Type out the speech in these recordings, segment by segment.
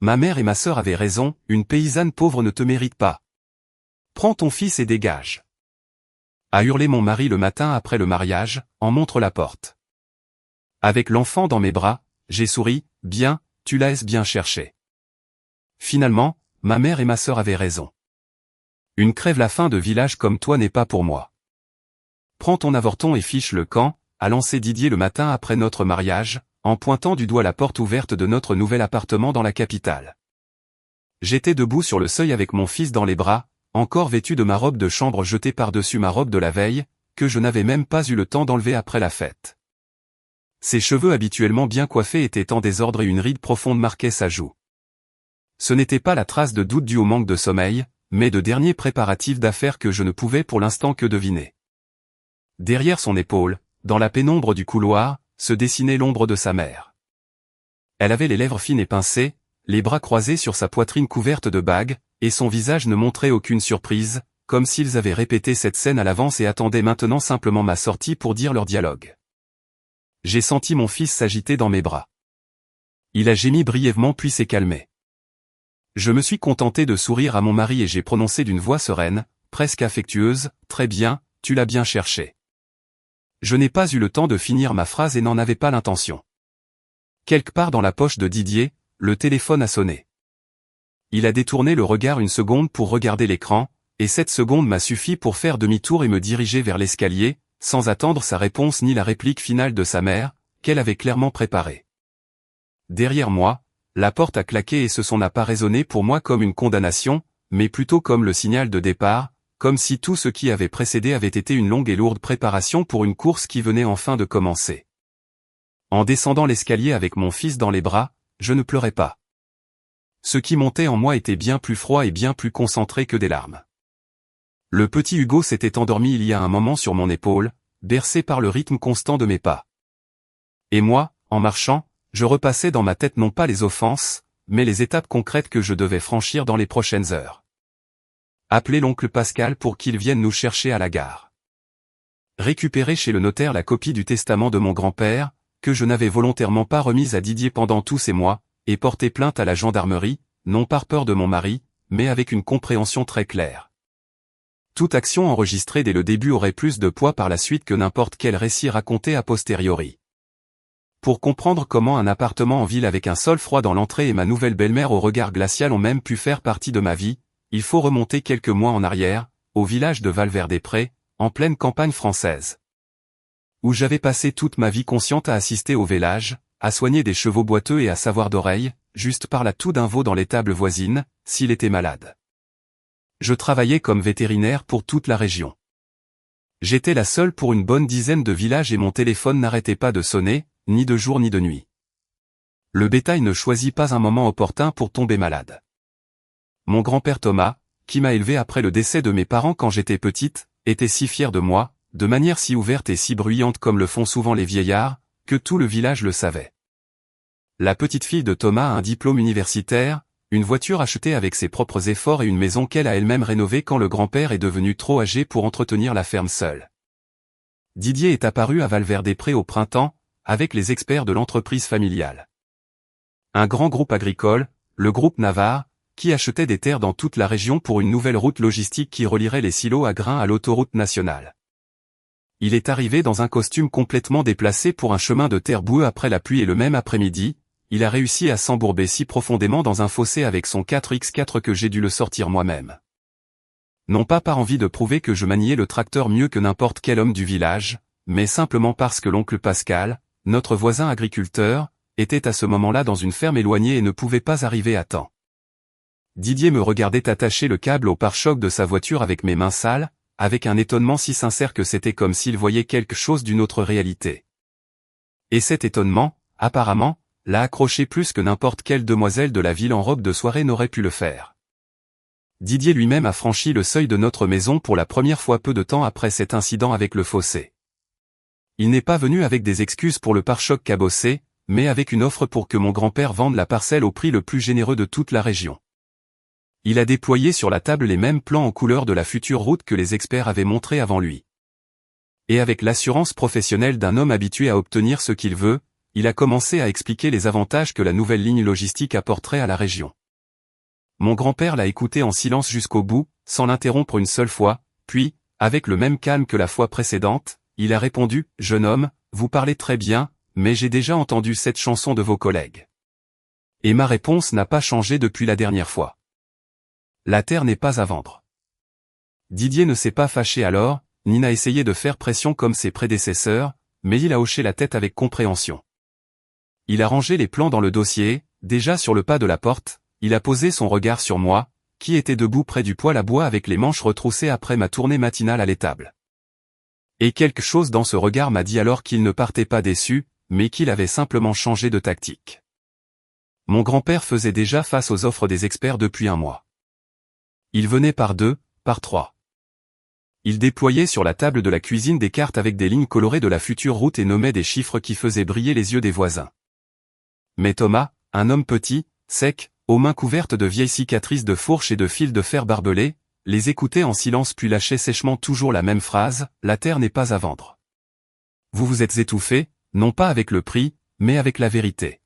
ma mère et ma sœur avaient raison, une paysanne pauvre ne te mérite pas. Prends ton fils et dégage. A hurlé mon mari le matin après le mariage, en montre la porte. Avec l'enfant dans mes bras, j'ai souri, bien, tu l'as bien cherché. Finalement, ma mère et ma sœur avaient raison. Une crève-la-faim de village comme toi n'est pas pour moi. Prends ton avorton et fiche le camp, a lancé Didier le matin après notre mariage, en pointant du doigt la porte ouverte de notre nouvel appartement dans la capitale. J'étais debout sur le seuil avec mon fils dans les bras, encore vêtu de ma robe de chambre jetée par-dessus ma robe de la veille, que je n'avais même pas eu le temps d'enlever après la fête. Ses cheveux habituellement bien coiffés étaient en désordre et une ride profonde marquait sa joue. Ce n'était pas la trace de doute due au manque de sommeil, mais de derniers préparatifs d'affaires que je ne pouvais pour l'instant que deviner. Derrière son épaule, dans la pénombre du couloir, se dessinait l'ombre de sa mère. Elle avait les lèvres fines et pincées, les bras croisés sur sa poitrine couverte de bagues, et son visage ne montrait aucune surprise, comme s'ils avaient répété cette scène à l'avance et attendaient maintenant simplement ma sortie pour dire leur dialogue. J'ai senti mon fils s'agiter dans mes bras. Il a gémi brièvement puis s'est calmé. Je me suis contenté de sourire à mon mari et j'ai prononcé d'une voix sereine, presque affectueuse, « Très bien, tu l'as bien cherché. » Je n'ai pas eu le temps de finir ma phrase et n'en avais pas l'intention. Quelque part dans la poche de Didier, le téléphone a sonné. Il a détourné le regard une seconde pour regarder l'écran, et cette seconde m'a suffi pour faire demi-tour et me diriger vers l'escalier, sans attendre sa réponse ni la réplique finale de sa mère, qu'elle avait clairement préparée. Derrière moi, la porte a claqué et ce son n'a pas résonné pour moi comme une condamnation, mais plutôt comme le signal de départ, comme si tout ce qui avait précédé avait été une longue et lourde préparation pour une course qui venait enfin de commencer. En descendant l'escalier avec mon fils dans les bras, je ne pleurais pas. Ce qui montait en moi était bien plus froid et bien plus concentré que des larmes. Le petit Hugo s'était endormi il y a un moment sur mon épaule, bercé par le rythme constant de mes pas. Et moi, en marchant, je repassais dans ma tête non pas les offenses, mais les étapes concrètes que je devais franchir dans les prochaines heures. Appeler l'oncle Pascal pour qu'il vienne nous chercher à la gare. Récupérer chez le notaire la copie du testament de mon grand-père, que je n'avais volontairement pas remise à Didier pendant tous ces mois, et porter plainte à la gendarmerie, non par peur de mon mari, mais avec une compréhension très claire. Toute action enregistrée dès le début aurait plus de poids par la suite que n'importe quel récit raconté a posteriori. Pour comprendre comment un appartement en ville avec un sol froid dans l'entrée et ma nouvelle belle-mère au regard glacial ont même pu faire partie de ma vie, il faut remonter quelques mois en arrière, au village de Valvert-des-Prés, en pleine campagne française. Où j'avais passé toute ma vie consciente à assister au vélage, à soigner des chevaux boiteux et à savoir d'oreille, juste par la toux d'un veau dans l'étable voisine, s'il était malade. Je travaillais comme vétérinaire pour toute la région. J'étais la seule pour une bonne dizaine de villages et mon téléphone n'arrêtait pas de sonner, ni de jour ni de nuit. Le bétail ne choisit pas un moment opportun pour tomber malade. Mon grand-père Thomas, qui m'a élevé après le décès de mes parents quand j'étais petite, était si fier de moi, de manière si ouverte et si bruyante comme le font souvent les vieillards, que tout le village le savait. La petite fille de Thomas a un diplôme universitaire, une voiture achetée avec ses propres efforts et une maison qu'elle a elle-même rénovée quand le grand-père est devenu trop âgé pour entretenir la ferme seule. Didier est apparu à Valvert-des-Prés au printemps, avec les experts de l'entreprise familiale. Un grand groupe agricole, le groupe Navarre, qui achetait des terres dans toute la région pour une nouvelle route logistique qui relierait les silos à grains à l'autoroute nationale. Il est arrivé dans un costume complètement déplacé pour un chemin de terre boueux après la pluie et le même après-midi, il a réussi à s'embourber si profondément dans un fossé avec son 4x4 que j'ai dû le sortir moi-même. Non pas par envie de prouver que je maniais le tracteur mieux que n'importe quel homme du village, mais simplement parce que l'oncle Pascal, notre voisin agriculteur, était à ce moment-là dans une ferme éloignée et ne pouvait pas arriver à temps. Didier me regardait attacher le câble au pare-choc de sa voiture avec mes mains sales, avec un étonnement si sincère que c'était comme s'il voyait quelque chose d'une autre réalité. Et cet étonnement, apparemment, l'a accroché plus que n'importe quelle demoiselle de la ville en robe de soirée n'aurait pu le faire. Didier lui-même a franchi le seuil de notre maison pour la première fois peu de temps après cet incident avec le fossé. Il n'est pas venu avec des excuses pour le pare-choc cabossé, mais avec une offre pour que mon grand-père vende la parcelle au prix le plus généreux de toute la région. Il a déployé sur la table les mêmes plans en couleur de la future route que les experts avaient montré avant lui. Et avec l'assurance professionnelle d'un homme habitué à obtenir ce qu'il veut, il a commencé à expliquer les avantages que la nouvelle ligne logistique apporterait à la région. Mon grand-père l'a écouté en silence jusqu'au bout, sans l'interrompre une seule fois, puis, avec le même calme que la fois précédente, il a répondu « Jeune homme, vous parlez très bien, mais j'ai déjà entendu cette chanson de vos collègues. » Et ma réponse n'a pas changé depuis la dernière fois. La terre n'est pas à vendre. Didier ne s'est pas fâché alors, ni n'a essayé de faire pression comme ses prédécesseurs, mais il a hoché la tête avec compréhension. Il a rangé les plans dans le dossier, déjà sur le pas de la porte, il a posé son regard sur moi, qui était debout près du poêle à bois avec les manches retroussées après ma tournée matinale à l'étable. Et quelque chose dans ce regard m'a dit alors qu'il ne partait pas déçu, mais qu'il avait simplement changé de tactique. Mon grand-père faisait déjà face aux offres des experts depuis un mois. Il venait par 2, par 3. Il déployait sur la table de la cuisine des cartes avec des lignes colorées de la future route et nommait des chiffres qui faisaient briller les yeux des voisins. Mais Thomas, un homme petit, sec, aux mains couvertes de vieilles cicatrices de fourches et de fils de fer barbelés, les écoutait en silence puis lâchait sèchement toujours la même phrase, « La terre n'est pas à vendre. » Vous vous êtes étouffé, non pas avec le prix, mais avec la vérité.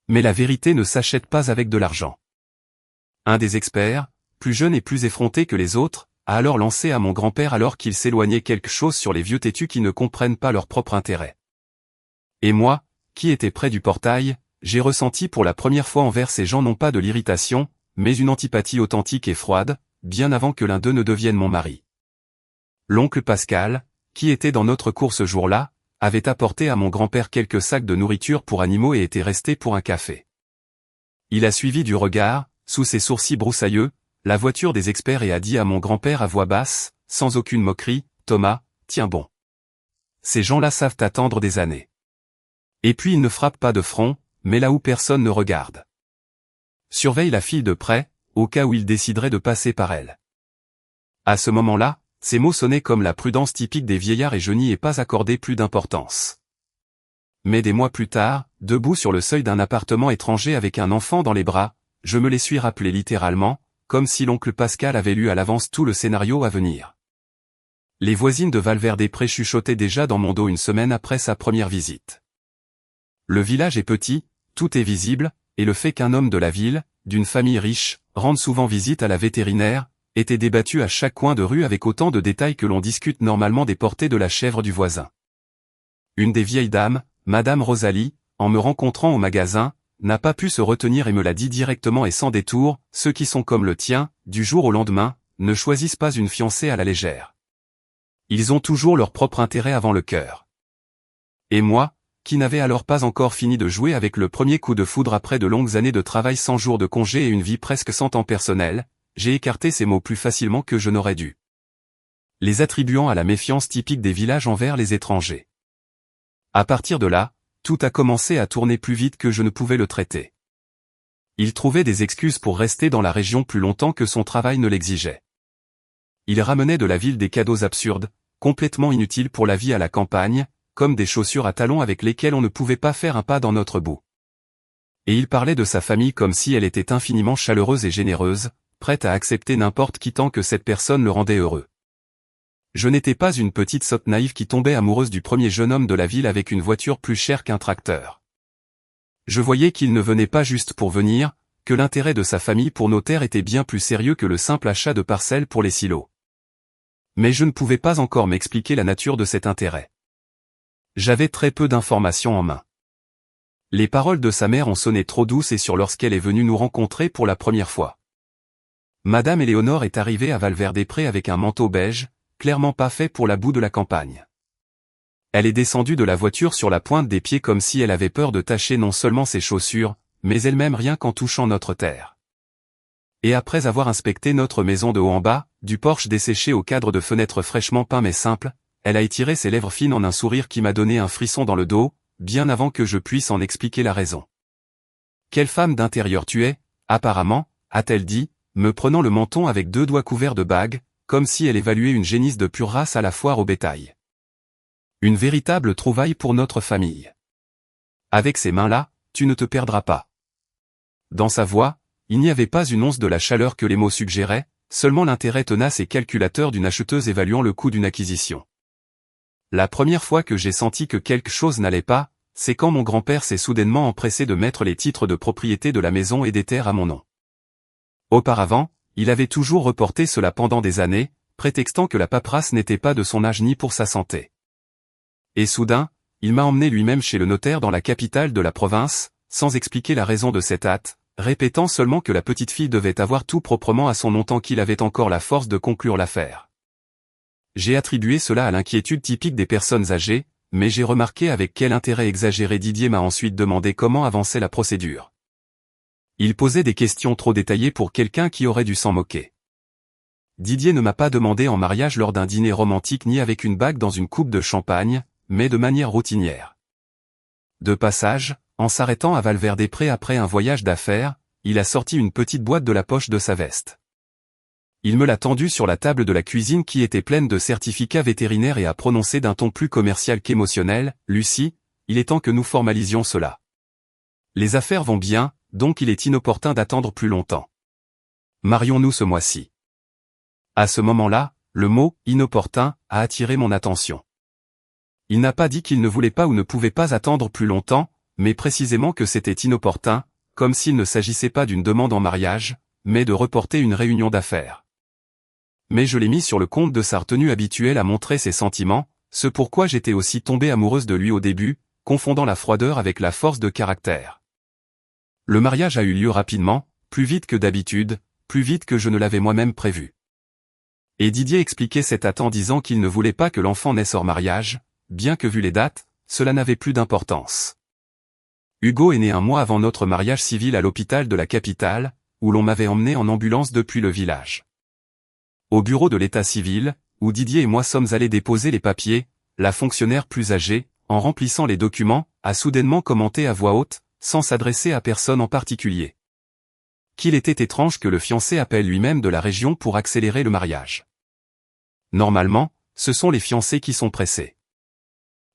Mais la vérité ne s'achète pas avec de l'argent. Un des experts, plus jeune et plus effronté que les autres, a alors lancé à mon grand-père alors qu'il s'éloignait quelque chose sur les vieux têtus qui ne comprennent pas leur propre intérêt. Et moi, qui étais près du portail, j'ai ressenti pour la première fois envers ces gens non pas de l'irritation, mais une antipathie authentique et froide, bien avant que l'un d'eux ne devienne mon mari. L'oncle Pascal, qui était dans notre cour ce jour-là, avait apporté à mon grand-père quelques sacs de nourriture pour animaux et était resté pour un café. Il a suivi du regard, sous ses sourcils broussailleux, la voiture des experts et a dit à mon grand-père à voix basse, sans aucune moquerie, « Thomas, tiens bon. Ces gens-là savent attendre des années. Et puis ils ne frappent pas de front, mais là où personne ne regarde. Surveille la fille de près, au cas où il déciderait de passer par elle. » À ce moment-là, ces mots sonnaient comme la prudence typique des vieillards et je n'y ai pas accordé plus d'importance. Mais des mois plus tard, debout sur le seuil d'un appartement étranger avec un enfant dans les bras, je me les suis rappelés littéralement, comme si l'oncle Pascal avait lu à l'avance tout le scénario à venir. Les voisines de Valverde-des-Prés chuchotaient déjà dans mon dos une semaine après sa première visite. Le village est petit, tout est visible, et le fait qu'un homme de la ville, d'une famille riche, rende souvent visite à la vétérinaire, était débattu à chaque coin de rue avec autant de détails que l'on discute normalement des portées de la chèvre du voisin. Une des vieilles dames, Madame Rosalie, en me rencontrant au magasin, n'a pas pu se retenir et me l'a dit directement et sans détour, ceux qui sont comme le tien, du jour au lendemain, ne choisissent pas une fiancée à la légère. Ils ont toujours leur propre intérêt avant le cœur. Et moi, qui n'avais alors pas encore fini de jouer avec le premier coup de foudre après de longues années de travail sans jours de congé et une vie presque sans temps personnel, j'ai écarté ces mots plus facilement que je n'aurais dû. Les attribuant à la méfiance typique des villages envers les étrangers. À partir de là, tout a commencé à tourner plus vite que je ne pouvais le traiter. Il trouvait des excuses pour rester dans la région plus longtemps que son travail ne l'exigeait. Il ramenait de la ville des cadeaux absurdes, complètement inutiles pour la vie à la campagne, comme des chaussures à talons avec lesquelles on ne pouvait pas faire un pas dans notre bout. Et il parlait de sa famille comme si elle était infiniment chaleureuse et généreuse, prête à accepter n'importe qui tant que cette personne le rendait heureux. Je n'étais pas une petite sotte naïve qui tombait amoureuse du premier jeune homme de la ville avec une voiture plus chère qu'un tracteur. Je voyais qu'il ne venait pas juste pour venir, que l'intérêt de sa famille pour nos terres était bien plus sérieux que le simple achat de parcelles pour les silos. Mais je ne pouvais pas encore m'expliquer la nature de cet intérêt. J'avais très peu d'informations en main. Les paroles de sa mère ont sonné trop douces et sûres lorsqu'elle est venue nous rencontrer pour la première fois. Madame Éléonore est arrivée à Valverde-des-Prés avec un manteau beige, clairement pas fait pour la boue de la campagne. Elle est descendue de la voiture sur la pointe des pieds comme si elle avait peur de tacher non seulement ses chaussures, mais elle-même rien qu'en touchant notre terre. Et après avoir inspecté notre maison de haut en bas, du porche desséché au cadre de fenêtres fraîchement peints mais simples, elle a étiré ses lèvres fines en un sourire qui m'a donné un frisson dans le dos, bien avant que je puisse en expliquer la raison. « Quelle femme d'intérieur tu es, apparemment, a-t-elle dit, me prenant le menton avec 2 doigts couverts de bagues, comme si elle évaluait une génisse de pure race à la foire au bétail. Une véritable trouvaille pour notre famille. Avec ces mains-là, tu ne te perdras pas. » Dans sa voix, il n'y avait pas une once de la chaleur que les mots suggéraient, seulement l'intérêt tenace et calculateur d'une acheteuse évaluant le coût d'une acquisition. La première fois que j'ai senti que quelque chose n'allait pas, c'est quand mon grand-père s'est soudainement empressé de mettre les titres de propriété de la maison et des terres à mon nom. Auparavant, il avait toujours reporté cela pendant des années, prétextant que la paperasse n'était pas de son âge ni pour sa santé. Et soudain, il m'a emmené lui-même chez le notaire dans la capitale de la province, sans expliquer la raison de cette hâte, répétant seulement que la petite fille devait avoir tout proprement à son nom tant qu'il avait encore la force de conclure l'affaire. J'ai attribué cela à l'inquiétude typique des personnes âgées, mais j'ai remarqué avec quel intérêt exagéré Didier m'a ensuite demandé comment avançait la procédure. Il posait des questions trop détaillées pour quelqu'un qui aurait dû s'en moquer. Didier ne m'a pas demandé en mariage lors d'un dîner romantique ni avec une bague dans une coupe de champagne, mais de manière routinière. De passage, en s'arrêtant à Valverde-Prés après un voyage d'affaires, il a sorti une petite boîte de la poche de sa veste. Il me l'a tendue sur la table de la cuisine qui était pleine de certificats vétérinaires et a prononcé d'un ton plus commercial qu'émotionnel, « Lucie, il est temps que nous formalisions cela. Les affaires vont bien, donc il est inopportun d'attendre plus longtemps. Marions-nous ce mois-ci. » À ce moment-là, le mot « inopportun » a attiré mon attention. Il n'a pas dit qu'il ne voulait pas ou ne pouvait pas attendre plus longtemps, mais précisément que c'était inopportun, comme s'il ne s'agissait pas d'une demande en mariage, mais de reporter une réunion d'affaires. Mais je l'ai mis sur le compte de sa retenue habituelle à montrer ses sentiments, ce pourquoi j'étais aussi tombée amoureuse de lui au début, confondant la froideur avec la force de caractère. Le mariage a eu lieu rapidement, plus vite que d'habitude, plus vite que je ne l'avais moi-même prévu. Et Didier expliquait cette hâte en disant qu'il ne voulait pas que l'enfant naisse hors mariage, bien que vu les dates, cela n'avait plus d'importance. Hugo est né un mois avant notre mariage civil à l'hôpital de la capitale, où l'on m'avait emmené en ambulance depuis le village. Au bureau de l'état civil, où Didier et moi sommes allés déposer les papiers, la fonctionnaire plus âgée, en remplissant les documents, a soudainement commenté à voix haute, sans s'adresser à personne en particulier. Qu'il était étrange que le fiancé appelle lui-même de la région pour accélérer le mariage. Normalement, ce sont les fiancés qui sont pressés.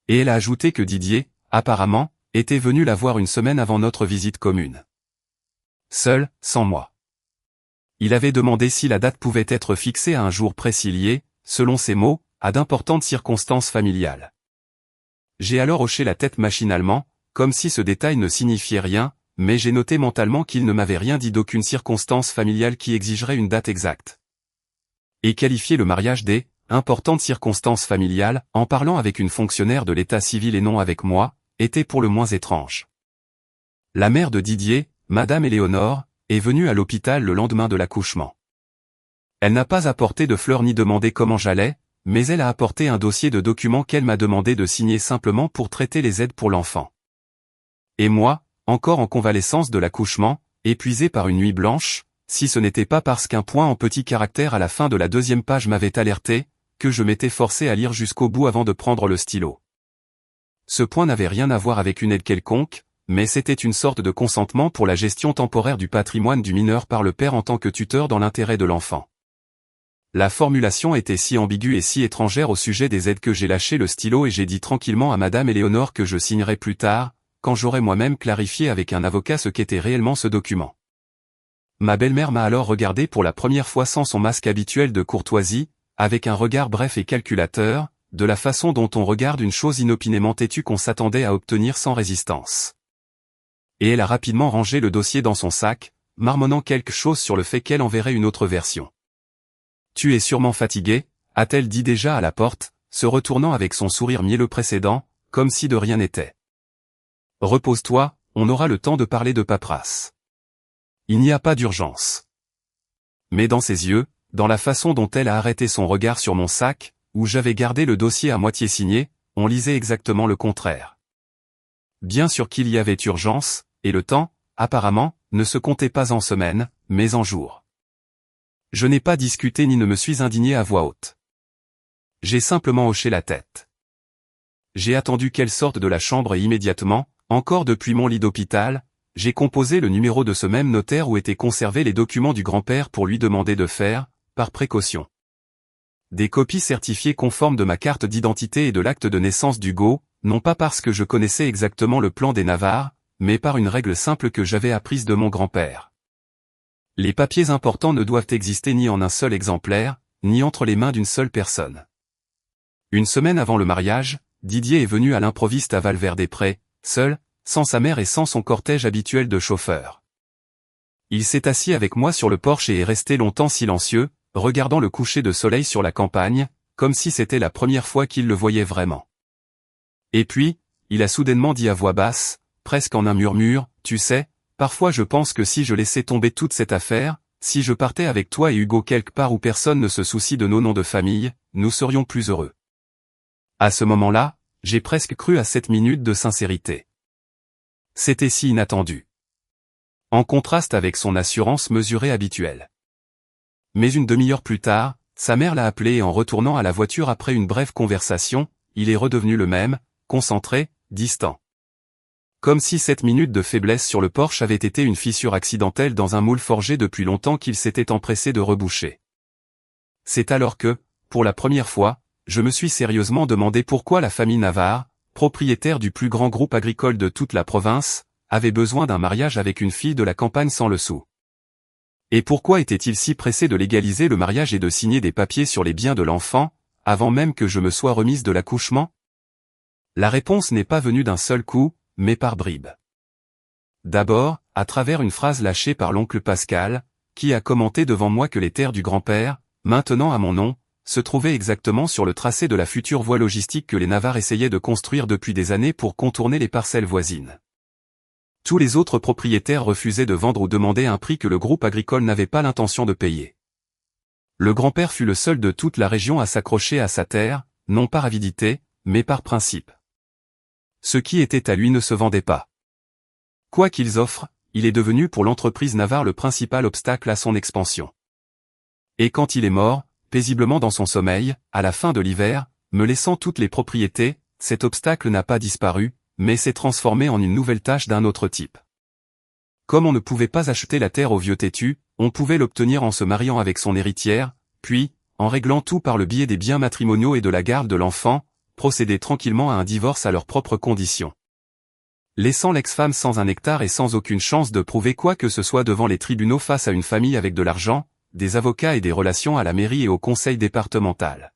Et elle a ajouté que Didier, apparemment, était venu la voir une semaine avant notre visite commune. Seul, sans moi. Il avait demandé si la date pouvait être fixée à un jour précis lié, selon ses mots, à d'importantes circonstances familiales. J'ai alors hoché la tête machinalement, comme si ce détail ne signifiait rien, mais j'ai noté mentalement qu'il ne m'avait rien dit d'aucune circonstance familiale qui exigerait une date exacte. Et qualifier le mariage des « importantes circonstances familiales » en parlant avec une fonctionnaire de l'état civil et non avec moi, était pour le moins étrange. La mère de Didier, Madame Éléonore, est venue à l'hôpital le lendemain de l'accouchement. Elle n'a pas apporté de fleurs ni demandé comment j'allais, mais elle a apporté un dossier de documents qu'elle m'a demandé de signer simplement pour traiter les aides pour l'enfant. Et moi, encore en convalescence de l'accouchement, épuisé par une nuit blanche, si ce n'était pas parce qu'un point en petits caractères à la fin de la deuxième page m'avait alerté, que je m'étais forcé à lire jusqu'au bout avant de prendre le stylo. Ce point n'avait rien à voir avec une aide quelconque, mais c'était une sorte de consentement pour la gestion temporaire du patrimoine du mineur par le père en tant que tuteur dans l'intérêt de l'enfant. La formulation était si ambiguë et si étrangère au sujet des aides que j'ai lâché le stylo et j'ai dit tranquillement à Madame Éléonore que je signerai plus tard, quand j'aurai moi-même clarifié avec un avocat ce qu'était réellement ce document. Ma belle-mère m'a alors regardé pour la première fois sans son masque habituel de courtoisie, avec un regard bref et calculateur, de la façon dont on regarde une chose inopinément têtue qu'on s'attendait à obtenir sans résistance. Et elle a rapidement rangé le dossier dans son sac, marmonnant quelque chose sur le fait qu'elle enverrait une autre version. « Tu es sûrement fatigué » a-t-elle dit déjà à la porte, se retournant avec son sourire mielleux précédent, comme si de rien n'était. « Repose-toi, on aura le temps de parler de paperasse. Il n'y a pas d'urgence. » Mais dans ses yeux, dans la façon dont elle a arrêté son regard sur mon sac, où j'avais gardé le dossier à moitié signé, on lisait exactement le contraire. Bien sûr qu'il y avait urgence, et le temps, apparemment, ne se comptait pas en semaines, mais en jours. Je n'ai pas discuté ni ne me suis indigné à voix haute. J'ai simplement hoché la tête. J'ai attendu qu'elle sorte de la chambre et immédiatement, encore depuis mon lit d'hôpital, j'ai composé le numéro de ce même notaire où étaient conservés les documents du grand-père pour lui demander de faire, par précaution, des copies certifiées conformes de ma carte d'identité et de l'acte de naissance d'Hugo, non pas parce que je connaissais exactement le plan des Navarres, mais par une règle simple que j'avais apprise de mon grand-père. Les papiers importants ne doivent exister ni en un seul exemplaire, ni entre les mains d'une seule personne. Une semaine avant le mariage, Didier est venu à l'improviste à Valverde-Prés, seul, sans sa mère et sans son cortège habituel de chauffeurs. Il s'est assis avec moi sur le porche et est resté longtemps silencieux, regardant le coucher de soleil sur la campagne, comme si c'était la première fois qu'il le voyait vraiment. Et puis, il a soudainement dit à voix basse, presque en un murmure, « Tu sais, parfois je pense que si je laissais tomber toute cette affaire, si je partais avec toi et Hugo quelque part où personne ne se soucie de nos noms de famille, nous serions plus heureux. » À ce moment-là, j'ai presque cru à cette minute de sincérité. C'était si inattendu. En contraste avec son assurance mesurée habituelle. Mais une demi-heure plus tard, sa mère l'a appelé et en retournant à la voiture après une brève conversation, il est redevenu le même, concentré, distant. Comme si cette minute de faiblesse sur le porche avait été une fissure accidentelle dans un moule forgé depuis longtemps qu'il s'était empressé de reboucher. C'est alors que, pour la première fois, je me suis sérieusement demandé pourquoi la famille Navarre, propriétaire du plus grand groupe agricole de toute la province, avait besoin d'un mariage avec une fille de la campagne sans le sou. Et pourquoi était-il si pressé de légaliser le mariage et de signer des papiers sur les biens de l'enfant, avant même que je me sois remise de l'accouchement? La réponse n'est pas venue d'un seul coup, mais par bribes. D'abord, à travers une phrase lâchée par l'oncle Pascal, qui a commenté devant moi que les terres du grand-père, maintenant à mon nom, se trouvaient exactement sur le tracé de la future voie logistique que les Navarre essayaient de construire depuis des années pour contourner les parcelles voisines. Tous les autres propriétaires refusaient de vendre ou demandaient un prix que le groupe agricole n'avait pas l'intention de payer. Le grand-père fut le seul de toute la région à s'accrocher à sa terre, non par avidité, mais par principe. Ce qui était à lui ne se vendait pas. Quoi qu'ils offrent, il est devenu pour l'entreprise Navarre le principal obstacle à son expansion. Et quand il est mort, paisiblement dans son sommeil, à la fin de l'hiver, me laissant toutes les propriétés, cet obstacle n'a pas disparu, mais s'est transformé en une nouvelle tâche d'un autre type. Comme on ne pouvait pas acheter la terre au vieux têtu, on pouvait l'obtenir en se mariant avec son héritière, puis, en réglant tout par le biais des biens matrimoniaux et de la garde de l'enfant, procéder tranquillement à un divorce à leurs propres conditions. Laissant l'ex-femme sans un hectare et sans aucune chance de prouver quoi que ce soit devant les tribunaux face à une famille avec de l'argent, des avocats et des relations à la mairie et au conseil départemental.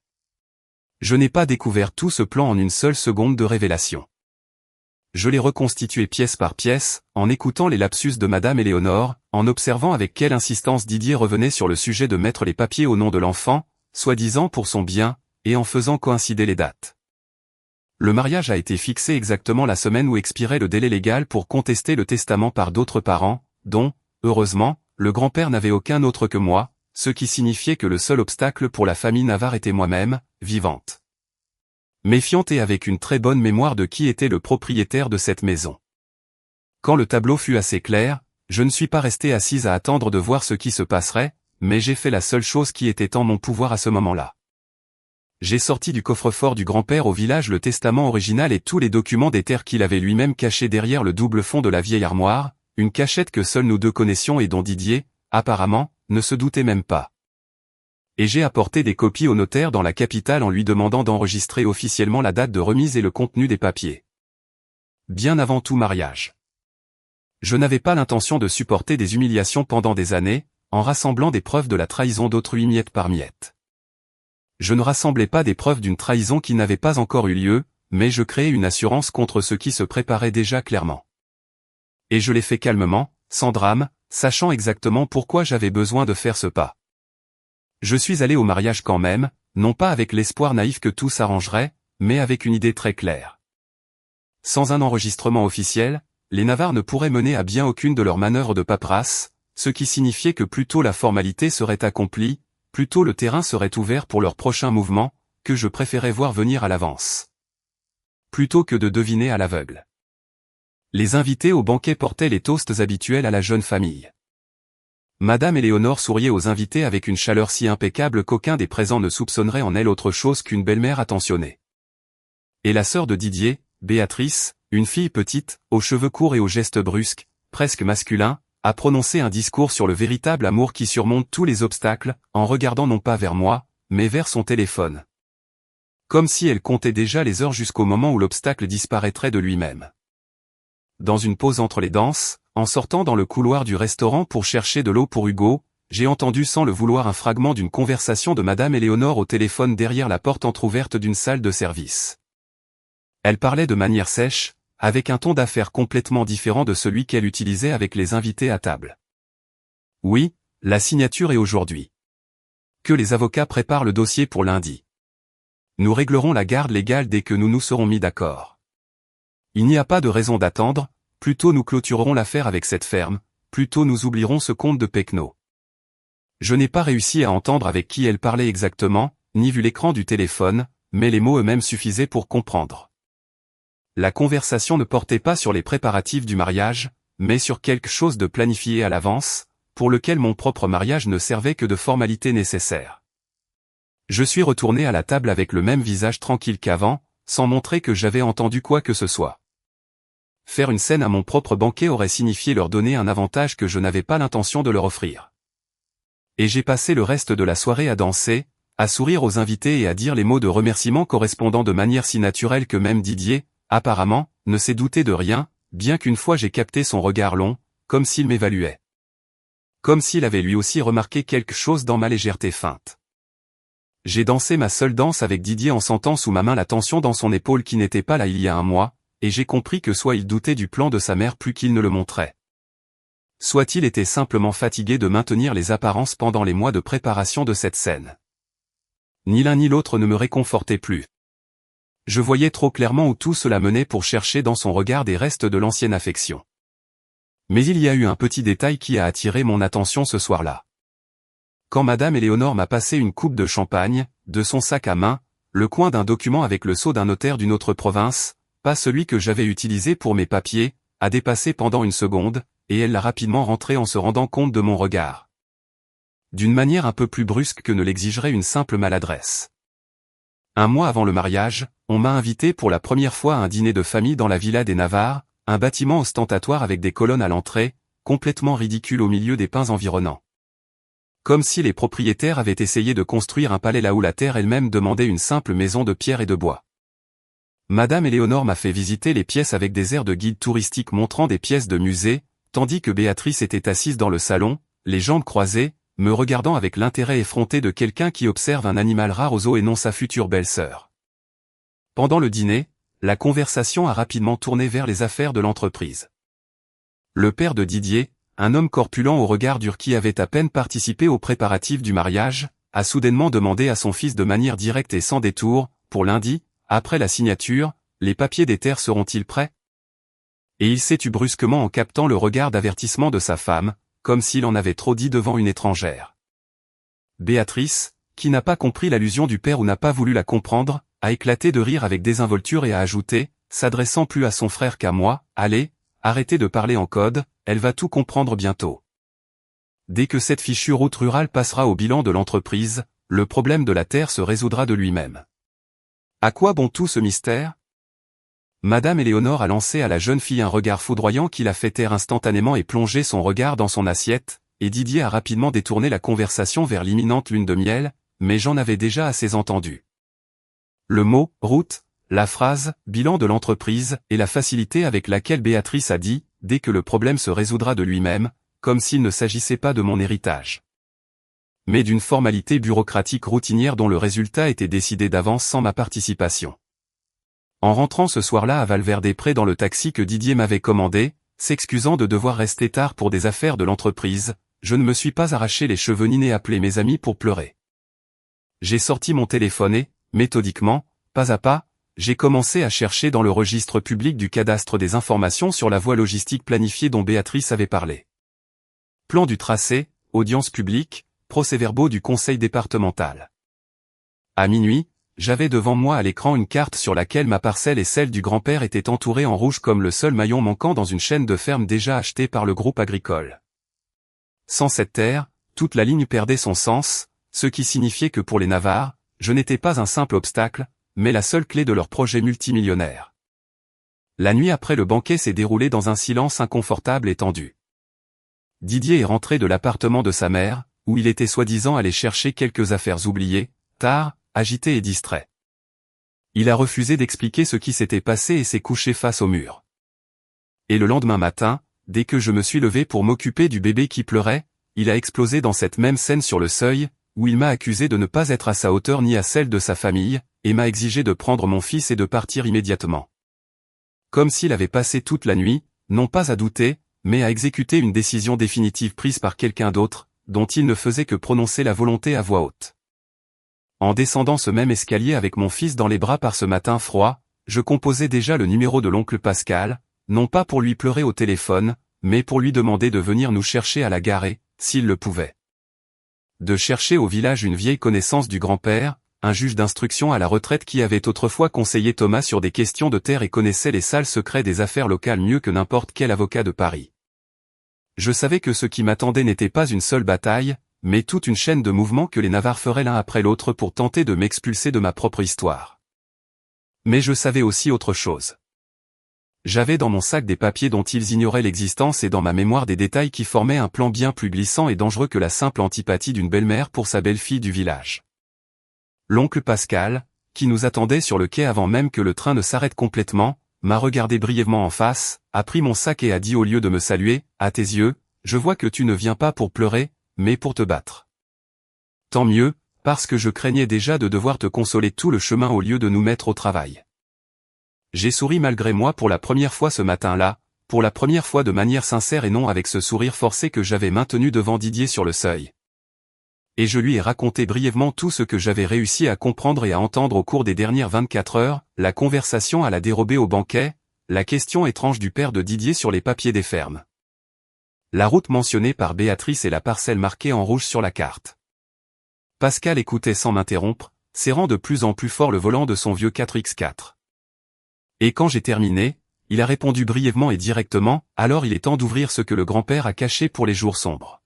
Je n'ai pas découvert tout ce plan en une seule seconde de révélation. Je l'ai reconstitué pièce par pièce, en écoutant les lapsus de Madame Éléonore, en observant avec quelle insistance Didier revenait sur le sujet de mettre les papiers au nom de l'enfant, soi-disant pour son bien, et en faisant coïncider les dates. Le mariage a été fixé exactement la semaine où expirait le délai légal pour contester le testament par d'autres parents, dont, heureusement, le grand-père n'avait aucun autre que moi, ce qui signifiait que le seul obstacle pour la famille Navarre était moi-même, vivante. Méfiante et avec une très bonne mémoire de qui était le propriétaire de cette maison. Quand le tableau fut assez clair, je ne suis pas resté assise à attendre de voir ce qui se passerait, mais j'ai fait la seule chose qui était en mon pouvoir à ce moment-là. J'ai sorti du coffre-fort du grand-père au village le testament original et tous les documents des terres qu'il avait lui-même cachés derrière le double fond de la vieille armoire, une cachette que seuls nous deux connaissions et dont Didier, apparemment, ne se doutait même pas. Et j'ai apporté des copies au notaire dans la capitale en lui demandant d'enregistrer officiellement la date de remise et le contenu des papiers. Bien avant tout mariage. Je n'avais pas l'intention de supporter des humiliations pendant des années, en rassemblant des preuves de la trahison d'autrui miette par miette. Je ne rassemblais pas des preuves d'une trahison qui n'avait pas encore eu lieu, mais je créais une assurance contre ce qui se préparait déjà clairement. Et je l'ai fait calmement, sans drame, sachant exactement pourquoi j'avais besoin de faire ce pas. Je suis allé au mariage quand même, non pas avec l'espoir naïf que tout s'arrangerait, mais avec une idée très claire. Sans un enregistrement officiel, les Navarre ne pourraient mener à bien aucune de leurs manœuvres de paperasse, ce qui signifiait que plus tôt la formalité serait accomplie, plus tôt le terrain serait ouvert pour leur prochain mouvement, que je préférais voir venir à l'avance. Plutôt que de deviner à l'aveugle. Les invités au banquet portaient les toasts habituels à la jeune famille. Madame Éléonore souriait aux invités avec une chaleur si impeccable qu'aucun des présents ne soupçonnerait en elle autre chose qu'une belle-mère attentionnée. Et la sœur de Didier, Béatrice, une fille petite, aux cheveux courts et aux gestes brusques, presque masculins, a prononcé un discours sur le véritable amour qui surmonte tous les obstacles, en regardant non pas vers moi, mais vers son téléphone. Comme si elle comptait déjà les heures jusqu'au moment où l'obstacle disparaîtrait de lui-même. Dans une pause entre les danses, en sortant dans le couloir du restaurant pour chercher de l'eau pour Hugo, j'ai entendu sans le vouloir un fragment d'une conversation de Madame Éléonore au téléphone derrière la porte entr'ouverte d'une salle de service. Elle parlait de manière sèche, avec un ton d'affaires complètement différent de celui qu'elle utilisait avec les invités à table. Oui, la signature est aujourd'hui. Que les avocats préparent le dossier pour lundi. Nous réglerons la garde légale dès que nous nous serons mis d'accord. Il n'y a pas de raison d'attendre, plus tôt nous clôturerons l'affaire avec cette ferme, plus tôt nous oublierons ce comte de Pecno. Je n'ai pas réussi à entendre avec qui elle parlait exactement, ni vu l'écran du téléphone, mais les mots eux-mêmes suffisaient pour comprendre. La conversation ne portait pas sur les préparatifs du mariage, mais sur quelque chose de planifié à l'avance, pour lequel mon propre mariage ne servait que de formalité nécessaire. Je suis retourné à la table avec le même visage tranquille qu'avant, sans montrer que j'avais entendu quoi que ce soit. Faire une scène à mon propre banquet aurait signifié leur donner un avantage que je n'avais pas l'intention de leur offrir. Et j'ai passé le reste de la soirée à danser, à sourire aux invités et à dire les mots de remerciement correspondant de manière si naturelle que même Didier, apparemment, ne s'est douté de rien, bien qu'une fois j'ai capté son regard long, comme s'il m'évaluait. Comme s'il avait lui aussi remarqué quelque chose dans ma légèreté feinte. J'ai dansé ma seule danse avec Didier en sentant sous ma main la tension dans son épaule qui n'était pas là il y a un mois, et j'ai compris que soit il doutait du plan de sa mère plus qu'il ne le montrait. Soit il était simplement fatigué de maintenir les apparences pendant les mois de préparation de cette scène. Ni l'un ni l'autre ne me réconfortait plus. Je voyais trop clairement où tout cela menait pour chercher dans son regard des restes de l'ancienne affection. Mais il y a eu un petit détail qui a attiré mon attention ce soir-là. Quand Madame Éléonore m'a passé une coupe de champagne, de son sac à main, le coin d'un document avec le sceau d'un notaire d'une autre province, pas celui que j'avais utilisé pour mes papiers, a dépassé pendant une seconde, et elle l'a rapidement rentré en se rendant compte de mon regard. D'une manière un peu plus brusque que ne l'exigerait une simple maladresse. Un mois avant le mariage, on m'a invité pour la première fois à un dîner de famille dans la Villa des Navarres, un bâtiment ostentatoire avec des colonnes à l'entrée, complètement ridicule au milieu des pins environnants. Comme si les propriétaires avaient essayé de construire un palais là où la terre elle-même demandait une simple maison de pierre et de bois. Madame Éléonore m'a fait visiter les pièces avec des airs de guide touristique montrant des pièces de musée, tandis que Béatrice était assise dans le salon, les jambes croisées, me regardant avec l'intérêt effronté de quelqu'un qui observe un animal rare au zoo et non sa future belle-sœur. Pendant le dîner, la conversation a rapidement tourné vers les affaires de l'entreprise. Le père de Didier, un homme corpulent au regard dur qui avait à peine participé aux préparatifs du mariage, a soudainement demandé à son fils de manière directe et sans détour, pour lundi, après la signature, les papiers des terres seront-ils prêts ? Et il s'est tu brusquement en captant le regard d'avertissement de sa femme, comme s'il en avait trop dit devant une étrangère. Béatrice, qui n'a pas compris l'allusion du père ou n'a pas voulu la comprendre, a éclaté de rire avec désinvolture et a ajouté, s'adressant plus à son frère qu'à moi, « Allez, arrêtez de parler en code, elle va tout comprendre bientôt. » Dès que cette fichue route rurale passera au bilan de l'entreprise, le problème de la terre se résoudra de lui-même. À quoi bon tout ce mystère ? Madame Éléonore a lancé à la jeune fille un regard foudroyant qui l'a fait taire instantanément et plonger son regard dans son assiette, et Didier a rapidement détourné la conversation vers l'imminente lune de miel, mais j'en avais déjà assez entendu. Le mot « route », la phrase « bilan de l'entreprise » et la facilité avec laquelle Béatrice a dit « dès que le problème se résoudra de lui-même », comme s'il ne s'agissait pas de mon héritage, mais d'une formalité bureaucratique routinière dont le résultat était décidé d'avance sans ma participation. En rentrant ce soir-là à Valverde-Prés dans le taxi que Didier m'avait commandé, s'excusant de devoir rester tard pour des affaires de l'entreprise, je ne me suis pas arraché les cheveux ni appelé mes amis pour pleurer. J'ai sorti mon téléphone et, méthodiquement, pas à pas, j'ai commencé à chercher dans le registre public du cadastre des informations sur la voie logistique planifiée dont Béatrice avait parlé. Plan du tracé, audience publique, procès-verbaux du conseil départemental. À minuit, j'avais devant moi à l'écran une carte sur laquelle ma parcelle et celle du grand-père étaient entourées en rouge comme le seul maillon manquant dans une chaîne de fermes déjà achetée par le groupe agricole. Sans cette terre, toute la ligne perdait son sens, ce qui signifiait que pour les Navarres, je n'étais pas un simple obstacle, mais la seule clé de leur projet multimillionnaire. La nuit après le banquet s'est déroulée dans un silence inconfortable et tendu. Didier est rentré de l'appartement de sa mère, où il était soi-disant allé chercher quelques affaires oubliées, tard, agité et distrait. Il a refusé d'expliquer ce qui s'était passé et s'est couché face au mur. Et le lendemain matin, dès que je me suis levé pour m'occuper du bébé qui pleurait, il a explosé dans cette même scène sur le seuil, où il m'a accusé de ne pas être à sa hauteur ni à celle de sa famille, et m'a exigé de prendre mon fils et de partir immédiatement. comme s'il avait passé toute la nuit, non pas à douter, mais à exécuter une décision définitive prise par quelqu'un d'autre, dont il ne faisait que prononcer la volonté à voix haute. En descendant ce même escalier avec mon fils dans les bras par ce matin froid, je composais déjà le numéro de l'oncle Pascal, non pas pour lui pleurer au téléphone, mais pour lui demander de venir nous chercher à la gare et, s'il le pouvait, de chercher au village une vieille connaissance du grand-père, un juge d'instruction à la retraite qui avait autrefois conseillé Thomas sur des questions de terre et connaissait les sales secrets des affaires locales mieux que n'importe quel avocat de Paris. Je savais que ce qui m'attendait n'était pas une seule bataille, mais toute une chaîne de mouvements que les Navarres feraient l'un après l'autre pour tenter de m'expulser de ma propre histoire. Mais je savais aussi autre chose. J'avais dans mon sac des papiers dont ils ignoraient l'existence et dans ma mémoire des détails qui formaient un plan bien plus glissant et dangereux que la simple antipathie d'une belle-mère pour sa belle-fille du village. L'oncle Pascal, qui nous attendait sur le quai avant même que le train ne s'arrête complètement, m'a regardé brièvement en face, a pris mon sac et a dit au lieu de me saluer, « À tes yeux, je vois que tu ne viens pas pour pleurer, mais pour te battre. » Tant mieux, parce que je craignais déjà de devoir te consoler tout le chemin au lieu de nous mettre au travail. J'ai souri malgré moi pour la première fois ce matin-là, pour la première fois de manière sincère et non avec ce sourire forcé que j'avais maintenu devant Didier sur le seuil. Et je lui ai raconté brièvement tout ce que j'avais réussi à comprendre et à entendre au cours des dernières 24 heures, la conversation à la dérobée au banquet, la question étrange du père de Didier sur les papiers des fermes. La route mentionnée par Béatrice et la parcelle marquée en rouge sur la carte. Pascal écoutait sans m'interrompre, serrant de plus en plus fort le volant de son vieux 4x4. Et quand j'ai terminé, il a répondu brièvement et directement, « Alors il est temps d'ouvrir ce que le grand-père a caché pour les jours sombres. »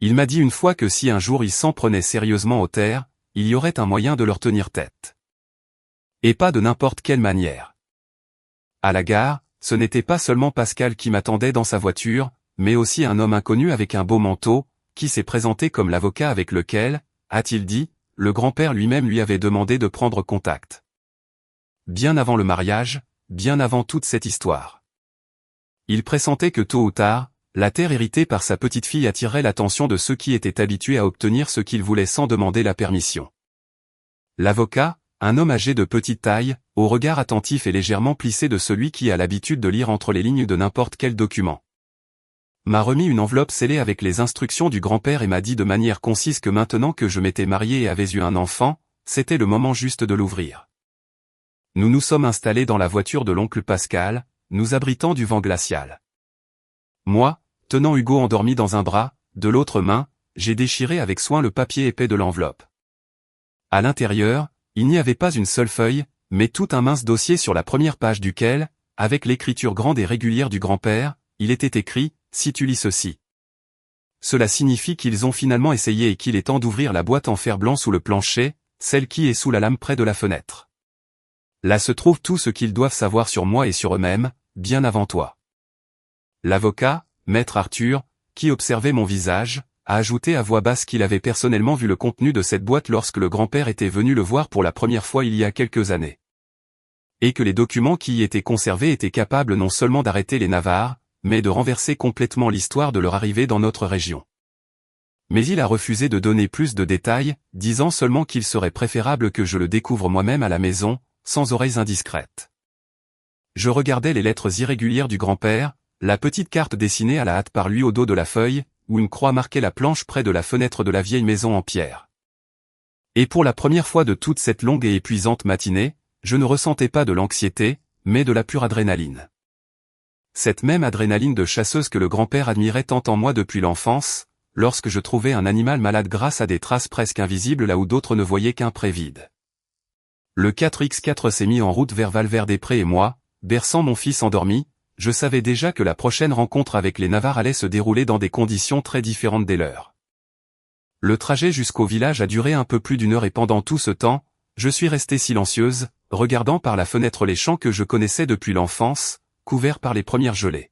Il m'a dit une fois que si un jour il s'en prenait sérieusement aux terres, il y aurait un moyen de leur tenir tête. Et pas de n'importe quelle manière. À la gare, ce n'était pas seulement Pascal qui m'attendait dans sa voiture, mais aussi un homme inconnu avec un beau manteau, qui s'est présenté comme l'avocat avec lequel, a-t-il dit, le grand-père lui-même lui avait demandé de prendre contact. Bien avant le mariage, bien avant toute cette histoire. Il pressentait que tôt ou tard, la terre héritée par sa petite-fille attirerait l'attention de ceux qui étaient habitués à obtenir ce qu'ils voulaient sans demander la permission. L'avocat, un homme âgé de petite taille, au regard attentif et légèrement plissé de celui qui a l'habitude de lire entre les lignes de n'importe quel document, m'a remis une enveloppe scellée avec les instructions du grand-père et m'a dit de manière concise que maintenant que je m'étais marié et avais eu un enfant, c'était le moment juste de l'ouvrir. Nous nous sommes installés dans la voiture de l'oncle Pascal, nous abritant du vent glacial. Moi, tenant Hugo endormi dans un bras, de l'autre main, j'ai déchiré avec soin le papier épais de l'enveloppe. À l'intérieur, il n'y avait pas une seule feuille, mais tout un mince dossier sur la première page duquel, avec l'écriture grande et régulière du grand-père, il était écrit, « Si tu lis ceci. » Cela signifie qu'ils ont finalement essayé et qu'il est temps d'ouvrir la boîte en fer blanc sous le plancher, celle qui est sous la lame près de la fenêtre. Là se trouve tout ce qu'ils doivent savoir sur moi et sur eux-mêmes, bien avant toi. L'avocat, maître Arthur, qui observait mon visage, a ajouté à voix basse qu'il avait personnellement vu le contenu de cette boîte lorsque le grand-père était venu le voir pour la première fois il y a quelques années. Et que les documents qui y étaient conservés étaient capables non seulement d'arrêter les Navarres, mais de renverser complètement l'histoire de leur arrivée dans notre région. Mais il a refusé de donner plus de détails, disant seulement qu'il serait préférable que je le découvre moi-même à la maison, sans oreilles indiscrètes. Je regardais les lettres irrégulières du grand-père, la petite carte dessinée à la hâte par lui au dos de la feuille, où une croix marquait la planche près de la fenêtre de la vieille maison en pierre. Et pour la première fois de toute cette longue et épuisante matinée, je ne ressentais pas de l'anxiété, mais de la pure adrénaline. Cette même adrénaline de chasseuse que le grand-père admirait tant en moi depuis l'enfance, lorsque je trouvais un animal malade grâce à des traces presque invisibles là où d'autres ne voyaient qu'un pré vide. Le 4x4 s'est mis en route vers Valverde-Prés et moi, berçant mon fils endormi, je savais déjà que la prochaine rencontre avec les Navarres allait se dérouler dans des conditions très différentes des leurs. Le trajet jusqu'au village a duré un peu plus d'une heure et pendant tout ce temps, je suis restée silencieuse, regardant par la fenêtre les champs que je connaissais depuis l'enfance, couverts par les premières gelées.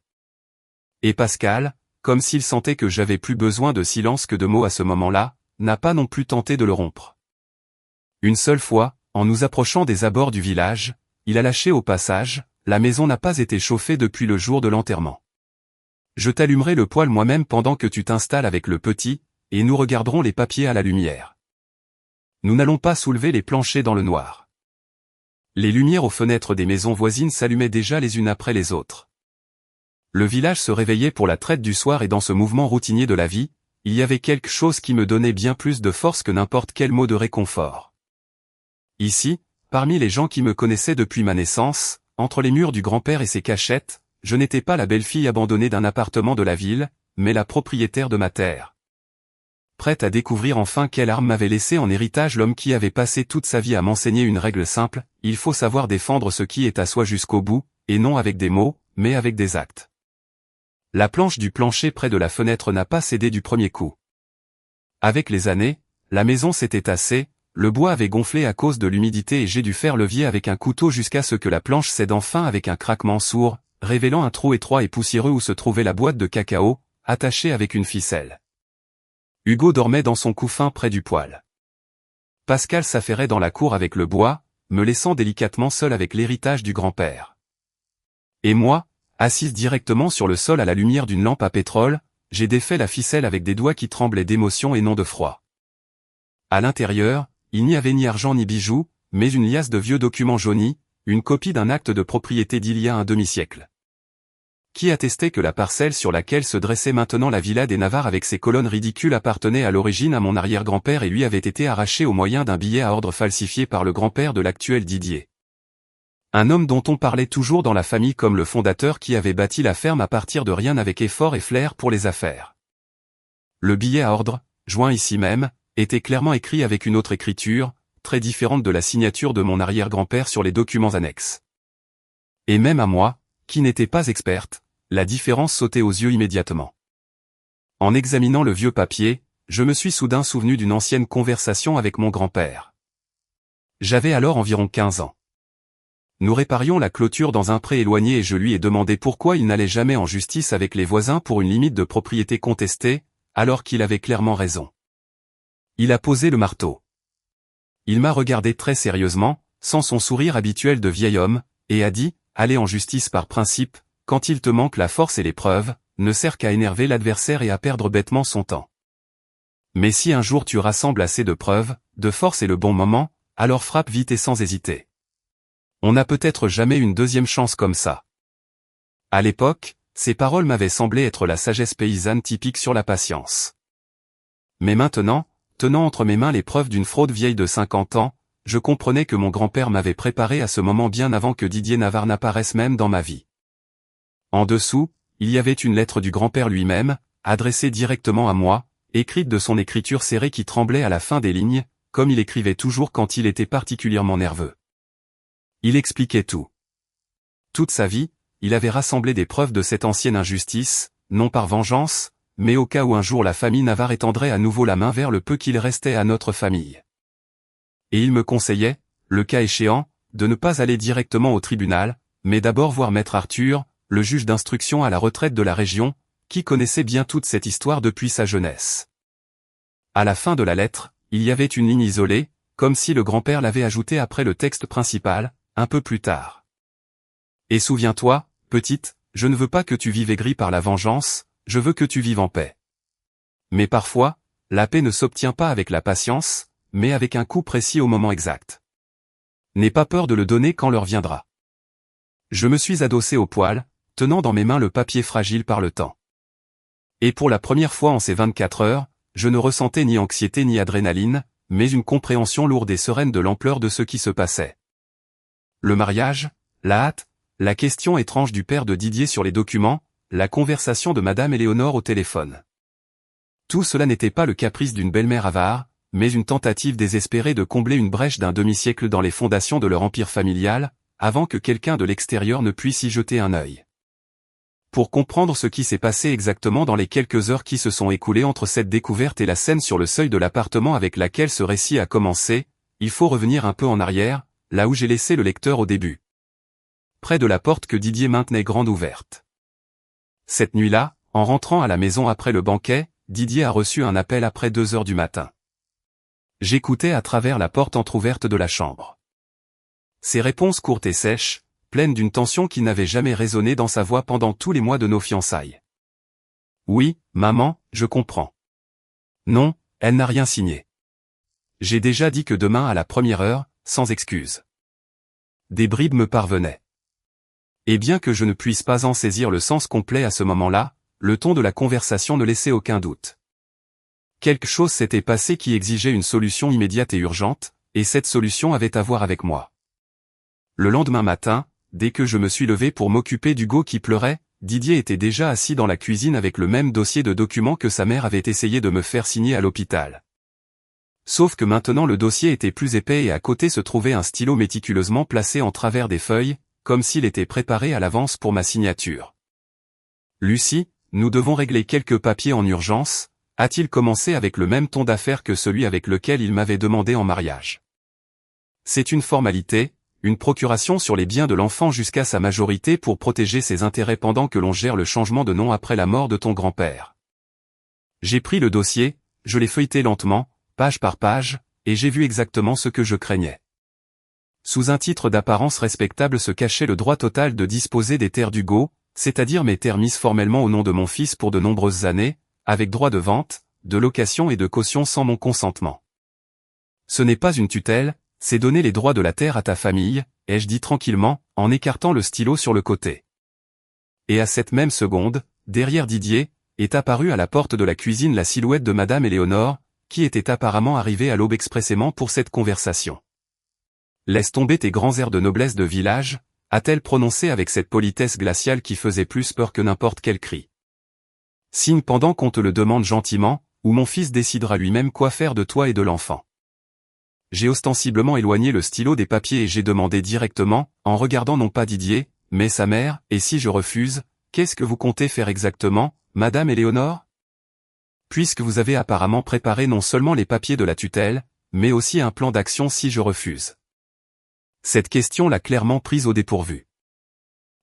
Et Pascal, comme s'il sentait que j'avais plus besoin de silence que de mots à ce moment-là, n'a pas non plus tenté de le rompre. Une seule fois, en nous approchant des abords du village, il a lâché au passage, « La maison n'a pas été chauffée depuis le jour de l'enterrement. Je t'allumerai le poêle moi-même pendant que tu t'installes avec le petit, et nous regarderons les papiers à la lumière. Nous n'allons pas soulever les planchers dans le noir. » Les lumières aux fenêtres des maisons voisines s'allumaient déjà les unes après les autres. Le village se réveillait pour la traite du soir et dans ce mouvement routinier de la vie, il y avait quelque chose qui me donnait bien plus de force que n'importe quel mot de réconfort. Ici, parmi les gens qui me connaissaient depuis ma naissance, entre les murs du grand-père et ses cachettes, je n'étais pas la belle-fille abandonnée d'un appartement de la ville, mais la propriétaire de ma terre. Prête à découvrir enfin quelle arme m'avait laissé en héritage l'homme qui avait passé toute sa vie à m'enseigner une règle simple, il faut savoir défendre ce qui est à soi jusqu'au bout, et non avec des mots, mais avec des actes. La planche du plancher près de la fenêtre n'a pas cédé du premier coup. Avec les années, la maison s'était tassée, le bois avait gonflé à cause de l'humidité et j'ai dû faire levier avec un couteau jusqu'à ce que la planche cède enfin avec un craquement sourd, révélant un trou étroit et poussiéreux où se trouvait la boîte de cacao, attachée avec une ficelle. Hugo dormait dans son couffin près du poêle. Pascal s'affairait dans la cour avec le bois, me laissant délicatement seul avec l'héritage du grand-père. Et moi, assise directement sur le sol à la lumière d'une lampe à pétrole, j'ai défait la ficelle avec des doigts qui tremblaient d'émotion et non de froid. À l'intérieur, il n'y avait ni argent ni bijoux, mais une liasse de vieux documents jaunis, une copie d'un acte de propriété d'il y a un demi-siècle. Qui attestait que la parcelle sur laquelle se dressait maintenant la villa des Navarre avec ses colonnes ridicules appartenait à l'origine à mon arrière-grand-père et lui avait été arrachée au moyen d'un billet à ordre falsifié par le grand-père de l'actuel Didier. Un homme dont on parlait toujours dans la famille comme le fondateur qui avait bâti la ferme à partir de rien avec effort et flair pour les affaires. Le billet à ordre, joint ici même, était clairement écrit avec une autre écriture, très différente de la signature de mon arrière-grand-père sur les documents annexes. Et même à moi, qui n'était pas experte, la différence sautait aux yeux immédiatement. En examinant le vieux papier, je me suis soudain souvenu d'une ancienne conversation avec mon grand-père. J'avais alors environ 15 ans. Nous réparions la clôture dans un pré éloigné et je lui ai demandé pourquoi il n'allait jamais en justice avec les voisins pour une limite de propriété contestée, alors qu'il avait clairement raison. Il a posé le marteau. Il m'a regardé très sérieusement, sans son sourire habituel de vieil homme, et a dit, aller en justice par principe, quand il te manque la force et les preuves, ne sert qu'à énerver l'adversaire et à perdre bêtement son temps. Mais si un jour tu rassembles assez de preuves, de force et le bon moment, alors frappe vite et sans hésiter. On n'a peut-être jamais une deuxième chance comme ça. À l'époque, ces paroles m'avaient semblé être la sagesse paysanne typique sur la patience. Mais maintenant, tenant entre mes mains les preuves d'une fraude vieille de 50 ans, je comprenais que mon grand-père m'avait préparé à ce moment bien avant que Didier Navarre n'apparaisse même dans ma vie. En dessous, il y avait une lettre du grand-père lui-même, adressée directement à moi, écrite de son écriture serrée qui tremblait à la fin des lignes, comme il écrivait toujours quand il était particulièrement nerveux. Il expliquait tout. Toute sa vie, il avait rassemblé des preuves de cette ancienne injustice, non par vengeance, mais au cas où un jour la famille Navarre étendrait à nouveau la main vers le peu qu'il restait à notre famille. Et il me conseillait, le cas échéant, de ne pas aller directement au tribunal, mais d'abord voir maître Arthur, le juge d'instruction à la retraite de la région, qui connaissait bien toute cette histoire depuis sa jeunesse. À la fin de la lettre, il y avait une ligne isolée, comme si le grand-père l'avait ajoutée après le texte principal, un peu plus tard. Et souviens-toi, petite, je ne veux pas que tu vives aigrie par la vengeance, je veux que tu vives en paix. Mais parfois, la paix ne s'obtient pas avec la patience, mais avec un coup précis au moment exact. N'aie pas peur de le donner quand l'heure viendra. Je me suis adossé au poêle, tenant dans mes mains le papier fragile par le temps. Et pour la première fois en ces 24 heures, je ne ressentais ni anxiété ni adrénaline, mais une compréhension lourde et sereine de l'ampleur de ce qui se passait. Le mariage, la hâte, la question étrange du père de Didier sur les documents, la conversation de Madame Éléonore au téléphone. Tout cela n'était pas le caprice d'une belle-mère avare, mais une tentative désespérée de combler une brèche d'un demi-siècle dans les fondations de leur empire familial, avant que quelqu'un de l'extérieur ne puisse y jeter un œil. Pour comprendre ce qui s'est passé exactement dans les quelques heures qui se sont écoulées entre cette découverte et la scène sur le seuil de l'appartement avec laquelle ce récit a commencé, il faut revenir un peu en arrière, là où j'ai laissé le lecteur au début. Près de la porte que Didier maintenait grande ouverte. Cette nuit-là, en rentrant à la maison après le banquet, Didier a reçu un appel après 2 heures du matin. J'écoutais à travers la porte entr'ouverte de la chambre. Ses réponses courtes et sèches, pleines d'une tension qui n'avait jamais résonné dans sa voix pendant tous les mois de nos fiançailles. Oui, maman, je comprends. Non, elle n'a rien signé. J'ai déjà dit que demain à la première heure, sans excuse. des bribes me parvenaient. Et bien que je ne puisse pas en saisir le sens complet à ce moment-là, le ton de la conversation ne laissait aucun doute. Quelque chose s'était passé qui exigeait une solution immédiate et urgente, et cette solution avait à voir avec moi. Le lendemain matin, dès que je me suis levé pour m'occuper d'Hugo qui pleurait, Didier était déjà assis dans la cuisine avec le même dossier de documents que sa mère avait essayé de me faire signer à l'hôpital. Sauf que maintenant le dossier était plus épais et à côté se trouvait un stylo méticuleusement placé en travers des feuilles, comme s'il était préparé à l'avance pour ma signature. « Lucie, nous devons régler quelques papiers en urgence », a-t-il commencé avec le même ton d'affaire que celui avec lequel il m'avait demandé en mariage. « C'est une formalité, une procuration sur les biens de l'enfant jusqu'à sa majorité pour protéger ses intérêts pendant que l'on gère le changement de nom après la mort de ton grand-père. » J'ai pris le dossier, je l'ai feuilleté lentement, page par page, et j'ai vu exactement ce que je craignais. Sous un titre d'apparence respectable se cachait le droit total de disposer des terres d'Hugo, c'est-à-dire mes terres mises formellement au nom de mon fils pour de nombreuses années, avec droit de vente, de location et de caution sans mon consentement. Ce n'est pas une tutelle, c'est donner les droits de la terre à ta famille, ai-je dit tranquillement, en écartant le stylo sur le côté. Et à cette même seconde, derrière Didier, est apparue à la porte de la cuisine la silhouette de Madame Éléonore, qui était apparemment arrivée à l'aube expressément pour cette conversation. « Laisse tomber tes grands airs de noblesse de village », a-t-elle prononcé avec cette politesse glaciale qui faisait plus peur que n'importe quel cri. « Signe pendant qu'on te le demande gentiment, ou mon fils décidera lui-même quoi faire de toi et de l'enfant. » J'ai ostensiblement éloigné le stylo des papiers et j'ai demandé directement, en regardant non pas Didier, mais sa mère, « Et si je refuse, qu'est-ce que vous comptez faire exactement, Madame Éléonore ? Puisque vous avez apparemment préparé non seulement les papiers de la tutelle, mais aussi un plan d'action si je refuse. » Cette question l'a clairement prise au dépourvu.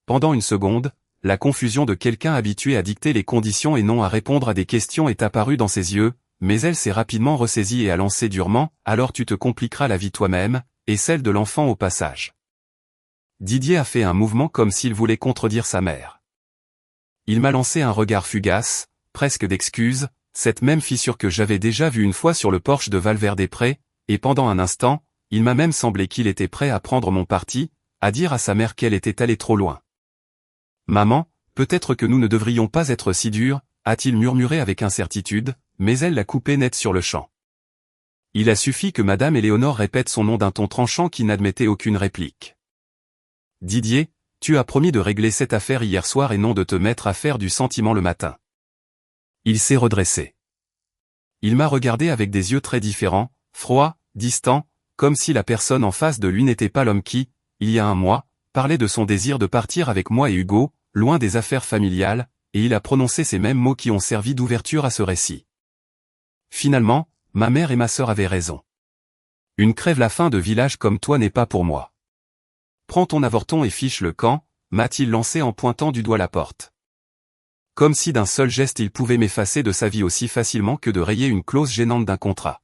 Pendant une seconde, la confusion de quelqu'un habitué à dicter les conditions et non à répondre à des questions est apparue dans ses yeux, mais elle s'est rapidement ressaisie et a lancé durement, « Alors tu te compliqueras la vie toi-même, et celle de l'enfant au passage. » Didier a fait un mouvement comme s'il voulait contredire sa mère. Il m'a lancé un regard fugace, presque d'excuse, cette même fissure que j'avais déjà vue une fois sur le porche de Valverde-Prés, et pendant un instant, il m'a même semblé qu'il était prêt à prendre mon parti, à dire à sa mère qu'elle était allée trop loin. « Maman, peut-être que nous ne devrions pas être si durs, a-t-il murmuré avec incertitude, mais elle l'a coupé net sur le champ. Il a suffi que Madame Éléonore répète son nom d'un ton tranchant qui n'admettait aucune réplique. « Didier, tu as promis de régler cette affaire hier soir et non de te mettre à faire du sentiment le matin. » Il s'est redressé. Il m'a regardé avec des yeux très différents, froids, distants, comme si la personne en face de lui n'était pas l'homme qui, il y a un mois, parlait de son désir de partir avec moi et Hugo, loin des affaires familiales, et il a prononcé ces mêmes mots qui ont servi d'ouverture à ce récit. Finalement, ma mère et ma sœur avaient raison. Une crève-la-faim de village comme toi n'est pas pour moi. Prends ton avorton et fiche le camp, m'a-t-il lancé en pointant du doigt la porte. Comme si d'un seul geste il pouvait m'effacer de sa vie aussi facilement que de rayer une clause gênante d'un contrat.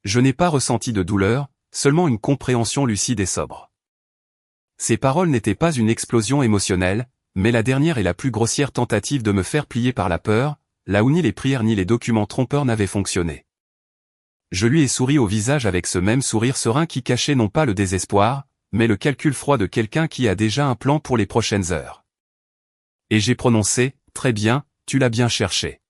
Je n'ai pas ressenti de douleur, seulement une compréhension lucide et sobre. Ces paroles n'étaient pas une explosion émotionnelle, mais la dernière et la plus grossière tentative de me faire plier par la peur, là où ni les prières ni les documents trompeurs n'avaient fonctionné. Je lui ai souri au visage avec ce même sourire serein qui cachait non pas le désespoir, mais le calcul froid de quelqu'un qui a déjà un plan pour les prochaines heures. Et j'ai prononcé, « Très bien, tu l'as bien cherché. »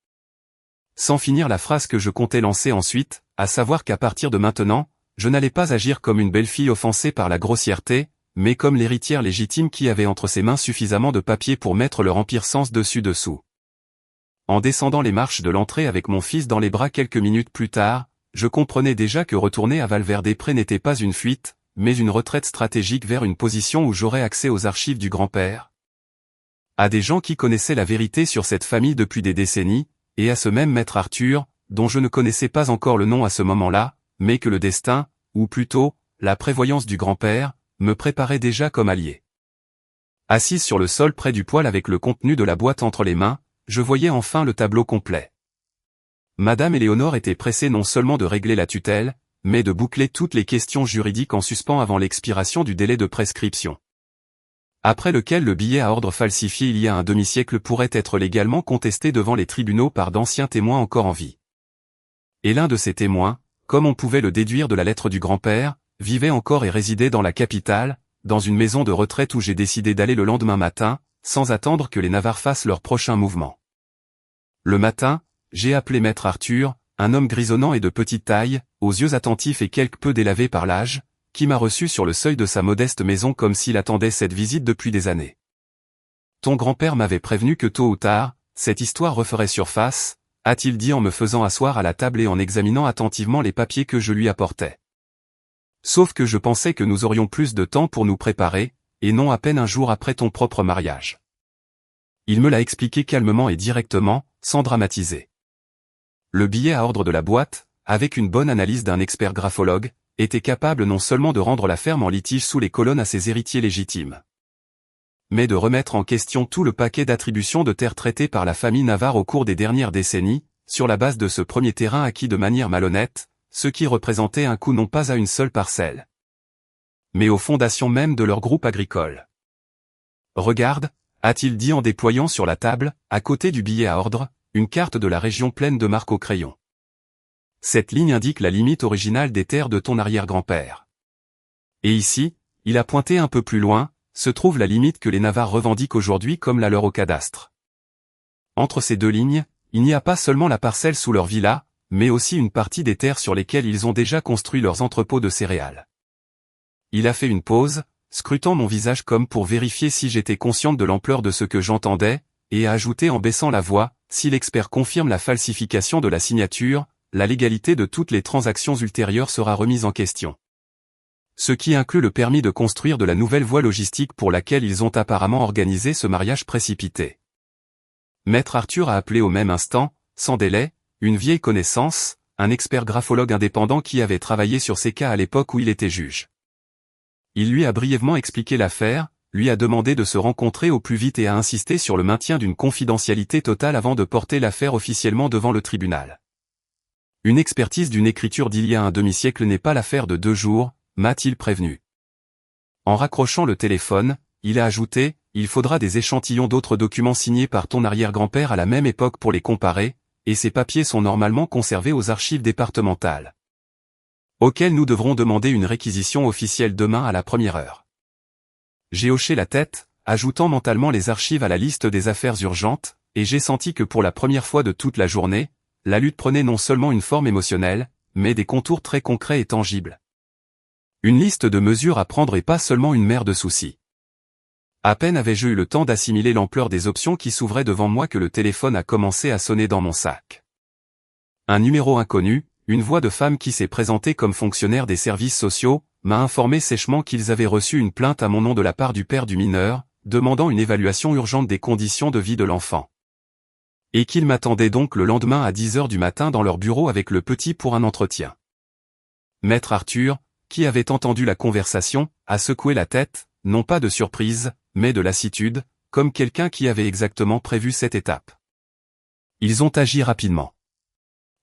Sans finir la phrase que je comptais lancer ensuite, à savoir qu'à partir de maintenant, je n'allais pas agir comme une belle fille offensée par la grossièreté, mais comme l'héritière légitime qui avait entre ses mains suffisamment de papier pour mettre leur empire sens dessus-dessous. En descendant les marches de l'entrée avec mon fils dans les bras quelques minutes plus tard, je comprenais déjà que retourner à Valverde-Prés n'était pas une fuite, mais une retraite stratégique vers une position où j'aurais accès aux archives du grand-père. À des gens qui connaissaient la vérité sur cette famille depuis des décennies, et à ce même maître Arthur, dont je ne connaissais pas encore le nom à ce moment-là, mais que le destin, ou plutôt, la prévoyance du grand-père, me préparait déjà comme allié. Assise sur le sol près du poêle avec le contenu de la boîte entre les mains, je voyais enfin le tableau complet. Madame Éléonore était pressée non seulement de régler la tutelle, mais de boucler toutes les questions juridiques en suspens avant l'expiration du délai de prescription. Après lequel le billet à ordre falsifié il y a un demi-siècle pourrait être légalement contesté devant les tribunaux par d'anciens témoins encore en vie. Et l'un de ces témoins, comme on pouvait le déduire de la lettre du grand-père, vivait encore et résidait dans la capitale, dans une maison de retraite où j'ai décidé d'aller le lendemain matin, sans attendre que les Navarre fassent leur prochain mouvement. Le matin, j'ai appelé maître Arthur, un homme grisonnant et de petite taille, aux yeux attentifs et quelque peu délavé par l'âge, qui m'a reçu sur le seuil de sa modeste maison comme s'il attendait cette visite depuis des années. Ton grand-père m'avait prévenu que tôt ou tard, cette histoire referait surface, a-t-il dit en me faisant asseoir à la table et en examinant attentivement les papiers que je lui apportais. Sauf que je pensais que nous aurions plus de temps pour nous préparer, et non à peine un jour après ton propre mariage. Il me l'a expliqué calmement et directement, sans dramatiser. Le billet à ordre de la boîte, avec une bonne analyse d'un expert graphologue, était capable non seulement de rendre la ferme en litige sous les colonnes à ses héritiers légitimes, mais de remettre en question tout le paquet d'attributions de terres traitées par la famille Navarre au cours des dernières décennies, sur la base de ce premier terrain acquis de manière malhonnête, ce qui représentait un coût non pas à une seule parcelle, mais aux fondations même de leur groupe agricole. Regarde, a-t-il dit en déployant sur la table, à côté du billet à ordre, une carte de la région pleine de marques au crayon. Cette ligne indique la limite originale des terres de ton arrière-grand-père. Et ici, il a pointé un peu plus loin, se trouve la limite que les Navarre revendiquent aujourd'hui comme la leur au cadastre. Entre ces deux lignes, il n'y a pas seulement la parcelle sous leur villa, mais aussi une partie des terres sur lesquelles ils ont déjà construit leurs entrepôts de céréales. Il a fait une pause, scrutant mon visage comme pour vérifier si j'étais consciente de l'ampleur de ce que j'entendais, et a ajouté en baissant la voix, si l'expert confirme la falsification de la signature, la légalité de toutes les transactions ultérieures sera remise en question. Ce qui inclut le permis de construire de la nouvelle voie logistique pour laquelle ils ont apparemment organisé ce mariage précipité. Maître Arthur a appelé au même instant, sans délai, une vieille connaissance, un expert graphologue indépendant qui avait travaillé sur ces cas à l'époque où il était juge. Il lui a brièvement expliqué l'affaire, lui a demandé de se rencontrer au plus vite et a insisté sur le maintien d'une confidentialité totale avant de porter l'affaire officiellement devant le tribunal. Une expertise d'une écriture d'il y a un demi-siècle n'est pas l'affaire de 2 jours, m'a-t-il prévenu. En raccrochant le téléphone, il a ajouté, il faudra des échantillons d'autres documents signés par ton arrière-grand-père à la même époque pour les comparer, et ces papiers sont normalement conservés aux archives départementales, auxquelles nous devrons demander une réquisition officielle demain à la première heure. J'ai hoché la tête, ajoutant mentalement les archives à la liste des affaires urgentes, et j'ai senti que pour la première fois de toute la journée, la lutte prenait non seulement une forme émotionnelle, mais des contours très concrets et tangibles. Une liste de mesures à prendre et pas seulement une mer de soucis. À peine avais-je eu le temps d'assimiler l'ampleur des options qui s'ouvraient devant moi que le téléphone a commencé à sonner dans mon sac. Un numéro inconnu, une voix de femme qui s'est présentée comme fonctionnaire des services sociaux, m'a informé sèchement qu'ils avaient reçu une plainte à mon nom de la part du père du mineur, demandant une évaluation urgente des conditions de vie de l'enfant. Et qu'ils m'attendaient donc le lendemain à 10 heures du matin dans leur bureau avec le petit pour un entretien. Maître Arthur, qui avait entendu la conversation, a secoué la tête, non pas de surprise, mais de lassitude, comme quelqu'un qui avait exactement prévu cette étape. Ils ont agi rapidement.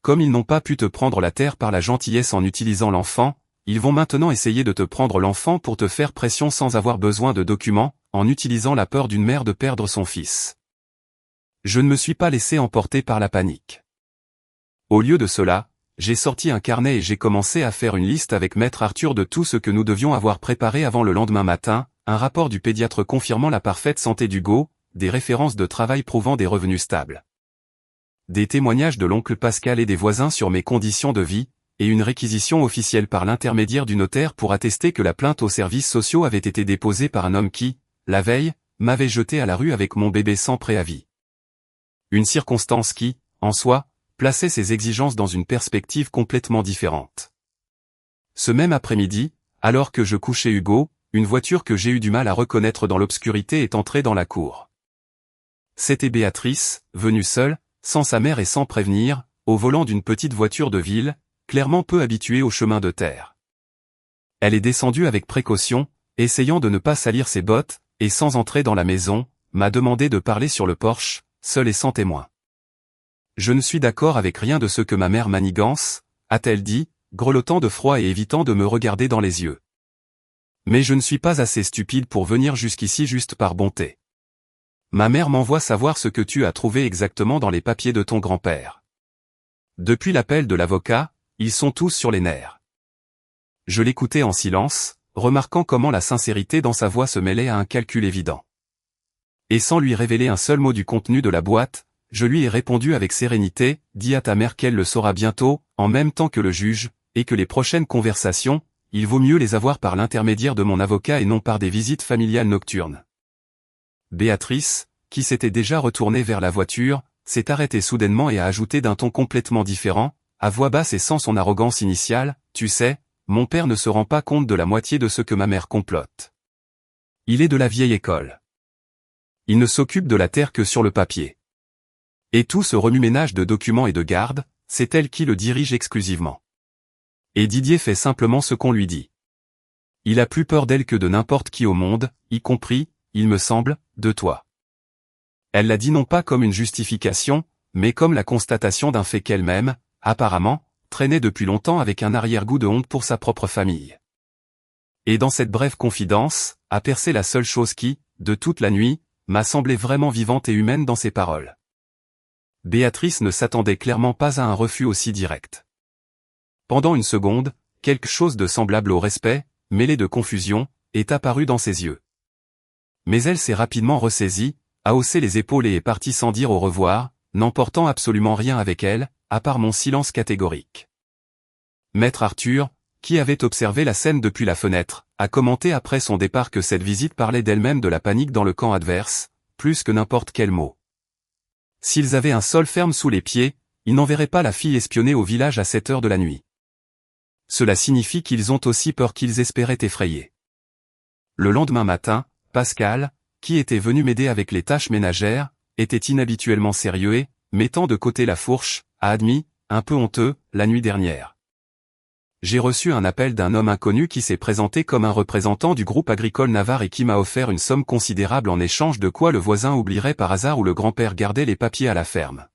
Comme ils n'ont pas pu te prendre la terre par la gentillesse en utilisant l'enfant, ils vont maintenant essayer de te prendre l'enfant pour te faire pression sans avoir besoin de documents, en utilisant la peur d'une mère de perdre son fils. Je ne me suis pas laissé emporter par la panique. Au lieu de cela, j'ai sorti un carnet et j'ai commencé à faire une liste avec Maître Arthur de tout ce que nous devions avoir préparé avant le lendemain matin, un rapport du pédiatre confirmant la parfaite santé d'Hugo, des références de travail prouvant des revenus stables, des témoignages de l'oncle Pascal et des voisins sur mes conditions de vie, et une réquisition officielle par l'intermédiaire du notaire pour attester que la plainte aux services sociaux avait été déposée par un homme qui, la veille, m'avait jeté à la rue avec mon bébé sans préavis. Une circonstance qui, en soi, plaçait ces exigences dans une perspective complètement différente. Ce même après-midi, alors que je couchais Hugo, une voiture que j'ai eu du mal à reconnaître dans l'obscurité est entrée dans la cour. C'était Béatrice, venue seule, sans sa mère et sans prévenir, au volant d'une petite voiture de ville, clairement peu habituée aux chemins de terre. Elle est descendue avec précaution, essayant de ne pas salir ses bottes, et sans entrer dans la maison, m'a demandé de parler sur le porche, seule et sans témoin. Je ne suis d'accord avec rien de ce que ma mère manigance, a-t-elle dit, grelottant de froid et évitant de me regarder dans les yeux. Mais je ne suis pas assez stupide pour venir jusqu'ici juste par bonté. Ma mère m'envoie savoir ce que tu as trouvé exactement dans les papiers de ton grand-père. Depuis l'appel de l'avocat, ils sont tous sur les nerfs. Je l'écoutais en silence, remarquant comment la sincérité dans sa voix se mêlait à un calcul évident. Et sans lui révéler un seul mot du contenu de la boîte, je lui ai répondu avec sérénité, « Dis à ta mère qu'elle le saura bientôt, en même temps que le juge, et que les prochaines conversations, il vaut mieux les avoir par l'intermédiaire de mon avocat et non par des visites familiales nocturnes. » Béatrice, qui s'était déjà retournée vers la voiture, s'est arrêtée soudainement et a ajouté d'un ton complètement différent, à voix basse et sans son arrogance initiale, « Tu sais, mon père ne se rend pas compte de la moitié de ce que ma mère complote. Il est de la vieille école. Il ne s'occupe de la terre que sur le papier. Et tout ce remue-ménage de documents et de gardes, c'est elle qui le dirige exclusivement. Et Didier fait simplement ce qu'on lui dit. Il a plus peur d'elle que de n'importe qui au monde, y compris, il me semble, de toi. » Elle l'a dit non pas comme une justification, mais comme la constatation d'un fait qu'elle-même, apparemment, traînait depuis longtemps avec un arrière-goût de honte pour sa propre famille. Et dans cette brève confidence, a percé la seule chose qui, de toute la nuit, m'a semblé vraiment vivante et humaine dans ses paroles. Béatrice ne s'attendait clairement pas à un refus aussi direct. Pendant une seconde, quelque chose de semblable au respect, mêlé de confusion, est apparu dans ses yeux. Mais elle s'est rapidement ressaisie, a haussé les épaules et est partie sans dire au revoir, n'emportant absolument rien avec elle, à part mon silence catégorique. Maître Arthur, qui avait observé la scène depuis la fenêtre, a commenté après son départ que cette visite parlait d'elle-même de la panique dans le camp adverse, plus que n'importe quel mot. S'ils avaient un sol ferme sous les pieds, ils n'enverraient pas la fille espionner au village à 7 heures de la nuit. Cela signifie qu'ils ont aussi peur qu'ils espéraient effrayer. Le lendemain matin, Pascal, qui était venu m'aider avec les tâches ménagères, était inhabituellement sérieux et, mettant de côté la fourche, a admis, un peu honteux, la nuit dernière. J'ai reçu un appel d'un homme inconnu qui s'est présenté comme un représentant du groupe agricole Navarre et qui m'a offert une somme considérable en échange de quoi le voisin oublierait par hasard où le grand-père gardait les papiers à la ferme.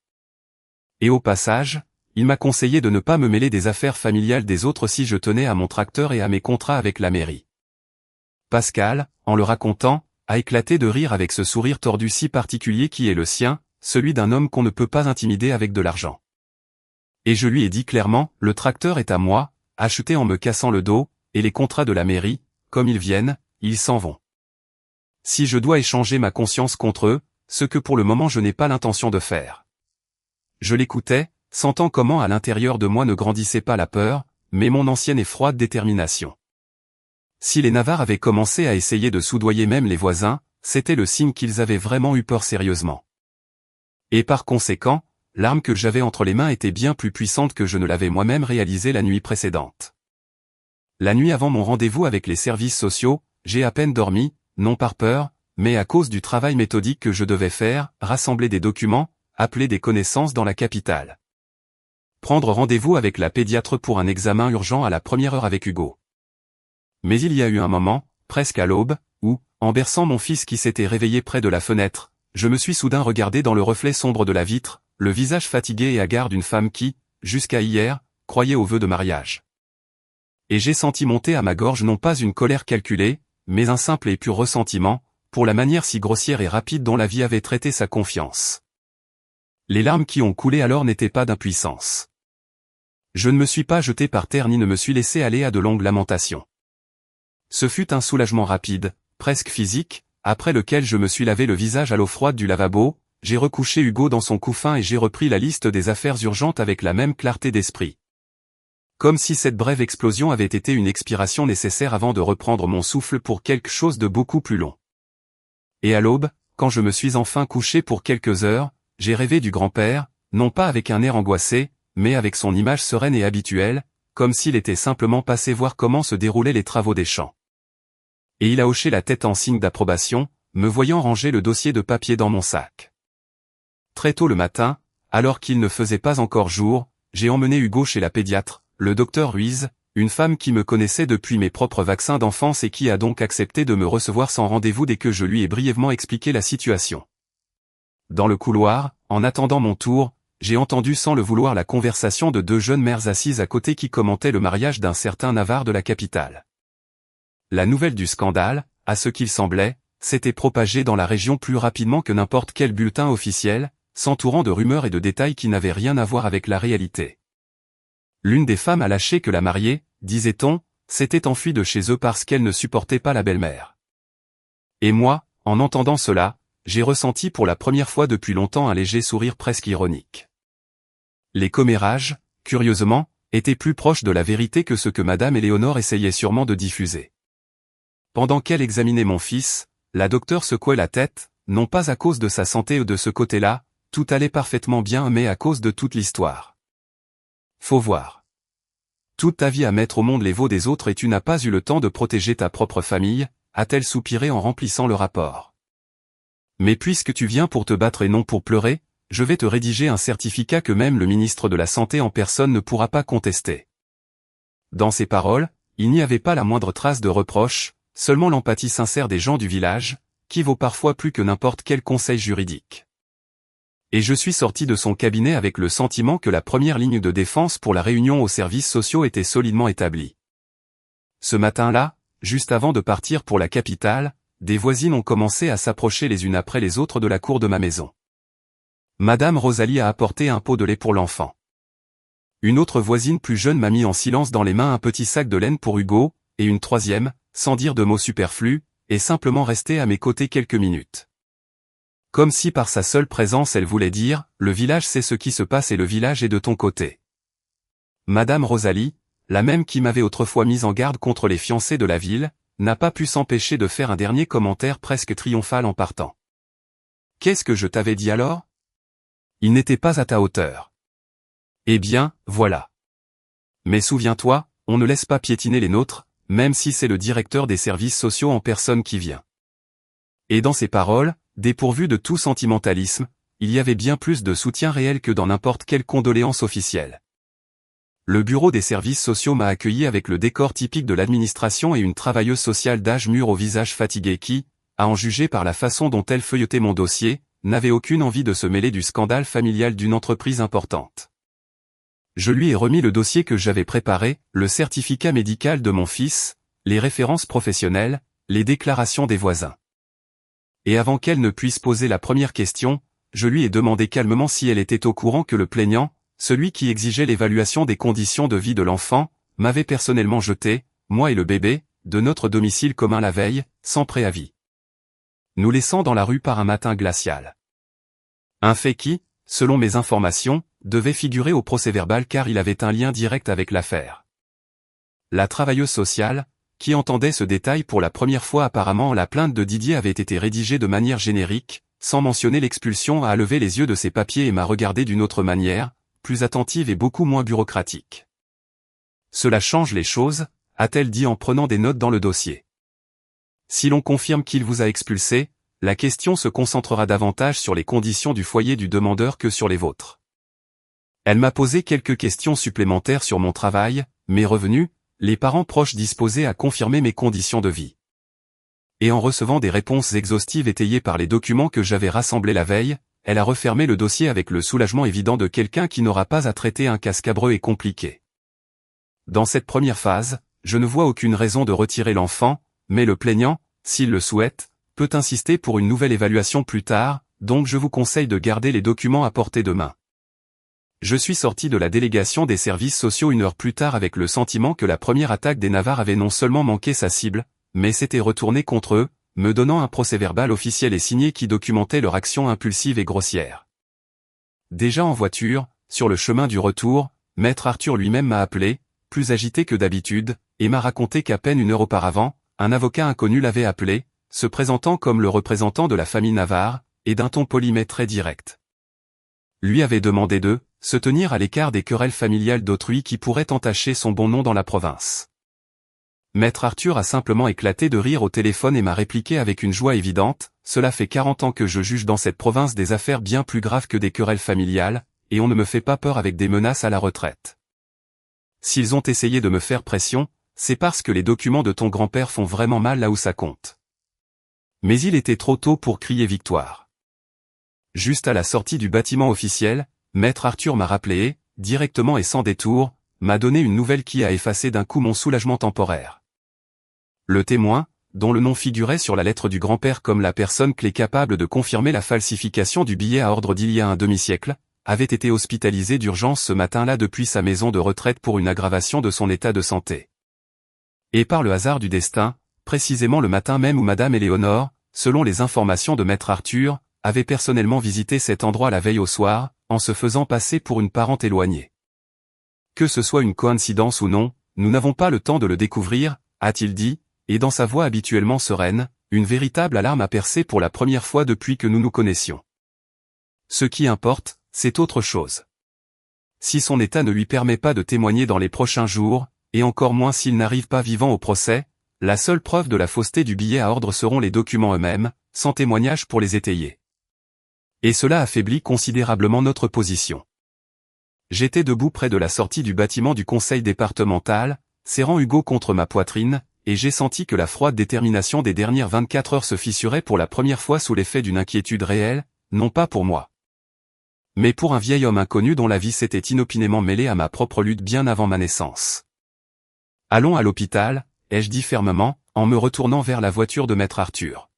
Et au passage, il m'a conseillé de ne pas me mêler des affaires familiales des autres si je tenais à mon tracteur et à mes contrats avec la mairie. Pascal, en le racontant, a éclaté de rire avec ce sourire tordu si particulier qui est le sien, celui d'un homme qu'on ne peut pas intimider avec de l'argent. Et je lui ai dit clairement, le tracteur est à moi, acheté en me cassant le dos, et les contrats de la mairie, comme ils viennent, ils s'en vont. Si je dois échanger ma conscience contre eux, ce que pour le moment je n'ai pas l'intention de faire. Je l'écoutais, sentant comment à l'intérieur de moi ne grandissait pas la peur, mais mon ancienne et froide détermination. Si les Navarres avaient commencé à essayer de soudoyer même les voisins, c'était le signe qu'ils avaient vraiment eu peur sérieusement. Et par conséquent, l'arme que j'avais entre les mains était bien plus puissante que je ne l'avais moi-même réalisé la nuit précédente. La nuit avant mon rendez-vous avec les services sociaux, j'ai à peine dormi, non par peur, mais à cause du travail méthodique que je devais faire, rassembler des documents, appeler des connaissances dans la capitale. Prendre rendez-vous avec la pédiatre pour un examen urgent à la première heure avec Hugo. Mais il y a eu un moment, presque à l'aube, où, en berçant mon fils qui s'était réveillé près de la fenêtre, je me suis soudain regardé dans le reflet sombre de la vitre, le visage fatigué et hagard d'une femme qui, jusqu'à hier, croyait au vœu de mariage. Et j'ai senti monter à ma gorge non pas une colère calculée, mais un simple et pur ressentiment, pour la manière si grossière et rapide dont la vie avait traité sa confiance. Les larmes qui ont coulé alors n'étaient pas d'impuissance. Je ne me suis pas jeté par terre ni ne me suis laissé aller à de longues lamentations. Ce fut un soulagement rapide, presque physique, après lequel je me suis lavé le visage à l'eau froide du lavabo, j'ai recouché Hugo dans son couffin et j'ai repris la liste des affaires urgentes avec la même clarté d'esprit. Comme si cette brève explosion avait été une expiration nécessaire avant de reprendre mon souffle pour quelque chose de beaucoup plus long. Et à l'aube, quand je me suis enfin couché pour quelques heures, j'ai rêvé du grand-père, non pas avec un air angoissé, mais avec son image sereine et habituelle, comme s'il était simplement passé voir comment se déroulaient les travaux des champs. Et il a hoché la tête en signe d'approbation, me voyant ranger le dossier de papier dans mon sac. Très tôt le matin, alors qu'il ne faisait pas encore jour, j'ai emmené Hugo chez la pédiatre, le docteur Ruiz, une femme qui me connaissait depuis mes propres vaccins d'enfance et qui a donc accepté de me recevoir sans rendez-vous dès que je lui ai brièvement expliqué la situation. Dans le couloir, en attendant mon tour, j'ai entendu sans le vouloir la conversation de deux jeunes mères assises à côté qui commentaient le mariage d'un certain Navarre de la capitale. La nouvelle du scandale, à ce qu'il semblait, s'était propagée dans la région plus rapidement que n'importe quel bulletin officiel, s'entourant de rumeurs et de détails qui n'avaient rien à voir avec la réalité. L'une des femmes a lâché que la mariée, disait-on, s'était enfuie de chez eux parce qu'elle ne supportait pas la belle-mère. Et moi, en entendant cela, j'ai ressenti pour la première fois depuis longtemps un léger sourire presque ironique. Les commérages, curieusement, étaient plus proches de la vérité que ce que Madame Éléonore essayait sûrement de diffuser. Pendant qu'elle examinait mon fils, la docteure secouait la tête, non pas à cause de sa santé ou de ce côté-là, tout allait parfaitement bien mais à cause de toute l'histoire. Faut voir. Toute ta vie à mettre au monde les veaux des autres et tu n'as pas eu le temps de protéger ta propre famille, a-t-elle soupiré en remplissant le rapport. Mais puisque tu viens pour te battre et non pour pleurer, je vais te rédiger un certificat que même le ministre de la Santé en personne ne pourra pas contester. Dans ces paroles, il n'y avait pas la moindre trace de reproche, seulement l'empathie sincère des gens du village, qui vaut parfois plus que n'importe quel conseil juridique. Et je suis sorti de son cabinet avec le sentiment que la première ligne de défense pour la réunion aux services sociaux était solidement établie. Ce matin-là, juste avant de partir pour la capitale, des voisines ont commencé à s'approcher les unes après les autres de la cour de ma maison. Madame Rosalie a apporté un pot de lait pour l'enfant. Une autre voisine plus jeune m'a mis en silence dans les mains un petit sac de laine pour Hugo, et une troisième, sans dire de mots superflus, est simplement restée à mes côtés quelques minutes. Comme si par sa seule présence elle voulait dire, le village sait ce qui se passe et le village est de ton côté. Madame Rosalie, la même qui m'avait autrefois mise en garde contre les fiancés de la ville, n'a pas pu s'empêcher de faire un dernier commentaire presque triomphal en partant. Qu'est-ce que je t'avais dit alors? Il n'était pas à ta hauteur. Eh bien, voilà. Mais souviens-toi, on ne laisse pas piétiner les nôtres, même si c'est le directeur des services sociaux en personne qui vient. Et dans ces paroles, dépourvues de tout sentimentalisme, il y avait bien plus de soutien réel que dans n'importe quelle condoléance officielle. Le bureau des services sociaux m'a accueilli avec le décor typique de l'administration et une travailleuse sociale d'âge mûr au visage fatigué qui, à en juger par la façon dont elle feuilletait mon dossier, n'avait aucune envie de se mêler du scandale familial d'une entreprise importante. Je lui ai remis le dossier que j'avais préparé, le certificat médical de mon fils, les références professionnelles, les déclarations des voisins. Et avant qu'elle ne puisse poser la première question, je lui ai demandé calmement si elle était au courant que le plaignant, celui qui exigeait l'évaluation des conditions de vie de l'enfant, m'avait personnellement jeté, moi et le bébé, de notre domicile commun la veille, sans préavis. Nous laissant dans la rue par un matin glacial. Un fait qui, selon mes informations, devait figurer au procès-verbal car il avait un lien direct avec l'affaire. La travailleuse sociale, qui entendait ce détail pour la première fois apparemment la plainte de Didier avait été rédigée de manière générique, sans mentionner l'expulsion a levé les yeux de ses papiers et m'a regardé d'une autre manière, plus attentive et beaucoup moins bureaucratique. Cela change les choses, a-t-elle dit en prenant des notes dans le dossier. Si l'on confirme qu'il vous a expulsé, la question se concentrera davantage sur les conditions du foyer du demandeur que sur les vôtres. Elle m'a posé quelques questions supplémentaires sur mon travail, mes revenus, les parents proches disposés à confirmer mes conditions de vie. Et en recevant des réponses exhaustives étayées par les documents que j'avais rassemblés la veille, elle a refermé le dossier avec le soulagement évident de quelqu'un qui n'aura pas à traiter un cas scabreux et compliqué. Dans cette première phase, je ne vois aucune raison de retirer l'enfant, mais le plaignant, s'il le souhaite, peut insister pour une nouvelle évaluation plus tard, donc je vous conseille de garder les documents à portée de main. Je suis sorti de la délégation des services sociaux une heure plus tard avec le sentiment que la première attaque des Navarres avait non seulement manqué sa cible, mais s'était retournée contre eux, me donnant un procès-verbal officiel et signé qui documentait leur action impulsive et grossière. Déjà en voiture, sur le chemin du retour, Maître Arthur lui-même m'a appelé, plus agité que d'habitude, et m'a raconté qu'à peine une heure auparavant, un avocat inconnu l'avait appelé, se présentant comme le représentant de la famille Navarre, et d'un ton poli mais très direct. Lui avait demandé de se tenir à l'écart des querelles familiales d'autrui qui pourraient entacher son bon nom dans la province. Maître Arthur a simplement éclaté de rire au téléphone et m'a répliqué avec une joie évidente, « Cela fait 40 ans que je juge dans cette province des affaires bien plus graves que des querelles familiales, et on ne me fait pas peur avec des menaces à la retraite. S'ils ont essayé de me faire pression, c'est parce que les documents de ton grand-père font vraiment mal là où ça compte. » Mais il était trop tôt pour crier victoire. Juste à la sortie du bâtiment officiel, Maître Arthur m'a rappelé, directement et sans détour, m'a donné une nouvelle qui a effacé d'un coup mon soulagement temporaire. Le témoin, dont le nom figurait sur la lettre du grand-père comme la personne clé capable de confirmer la falsification du billet à ordre d'il y a un demi-siècle, avait été hospitalisé d'urgence ce matin-là depuis sa maison de retraite pour une aggravation de son état de santé. Et par le hasard du destin, précisément le matin même où Madame Éléonore, selon les informations de Maître Arthur, avait personnellement visité cet endroit la veille au soir, en se faisant passer pour une parente éloignée. Que ce soit une coïncidence ou non, nous n'avons pas le temps de le découvrir, a-t-il dit, et dans sa voix habituellement sereine, une véritable alarme a percé pour la première fois depuis que nous nous connaissions. Ce qui importe, c'est autre chose. Si son état ne lui permet pas de témoigner dans les prochains jours, et encore moins s'il n'arrive pas vivant au procès, la seule preuve de la fausseté du billet à ordre seront les documents eux-mêmes, sans témoignage pour les étayer. Et cela affaiblit considérablement notre position. J'étais debout près de la sortie du bâtiment du conseil départemental, serrant Hugo contre ma poitrine, et j'ai senti que la froide détermination des dernières 24 heures se fissurait pour la première fois sous l'effet d'une inquiétude réelle, non pas pour moi, mais pour un vieil homme inconnu dont la vie s'était inopinément mêlée à ma propre lutte bien avant ma naissance. « Allons à l'hôpital », ai-je dit fermement, en me retournant vers la voiture de Maître Arthur.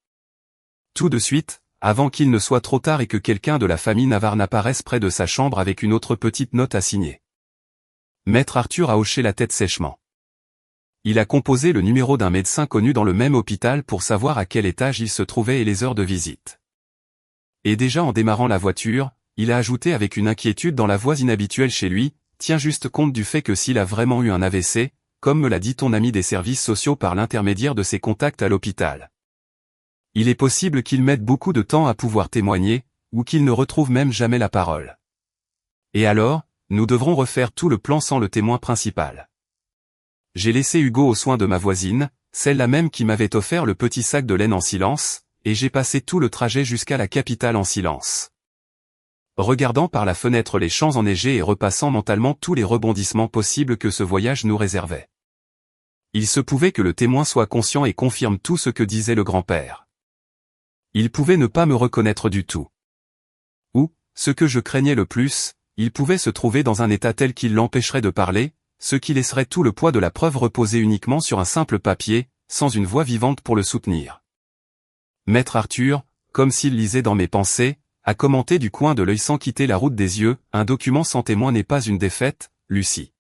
Tout de suite, avant qu'il ne soit trop tard et que quelqu'un de la famille Navarre n'apparaisse près de sa chambre avec une autre petite note à signer. Maître Arthur a hoché la tête sèchement. Il a composé le numéro d'un médecin connu dans le même hôpital pour savoir à quel étage il se trouvait et les heures de visite. Et déjà en démarrant la voiture, il a ajouté avec une inquiétude dans la voix inhabituelle chez lui, « Tiens juste compte du fait que s'il a vraiment eu un AVC, comme me l'a dit ton ami des services sociaux par l'intermédiaire de ses contacts à l'hôpital. Il est possible qu'il mette beaucoup de temps à pouvoir témoigner, ou qu'il ne retrouve même jamais la parole. Et alors, nous devrons refaire tout le plan sans le témoin principal. » J'ai laissé Hugo aux soins de ma voisine, celle-là même qui m'avait offert le petit sac de laine en silence, et j'ai passé tout le trajet jusqu'à la capitale en silence. Regardant par la fenêtre les champs enneigés et repassant mentalement tous les rebondissements possibles que ce voyage nous réservait. Il se pouvait que le témoin soit conscient et confirme tout ce que disait le grand-père. Il pouvait ne pas me reconnaître du tout. Ou, ce que je craignais le plus, il pouvait se trouver dans un état tel qu'il l'empêcherait de parler, ce qui laisserait tout le poids de la preuve reposer uniquement sur un simple papier, sans une voix vivante pour le soutenir. Maître Arthur, comme s'il lisait dans mes pensées, a commenté du coin de l'œil sans quitter la route des yeux, « Un document sans témoin n'est pas une défaite, Lucie.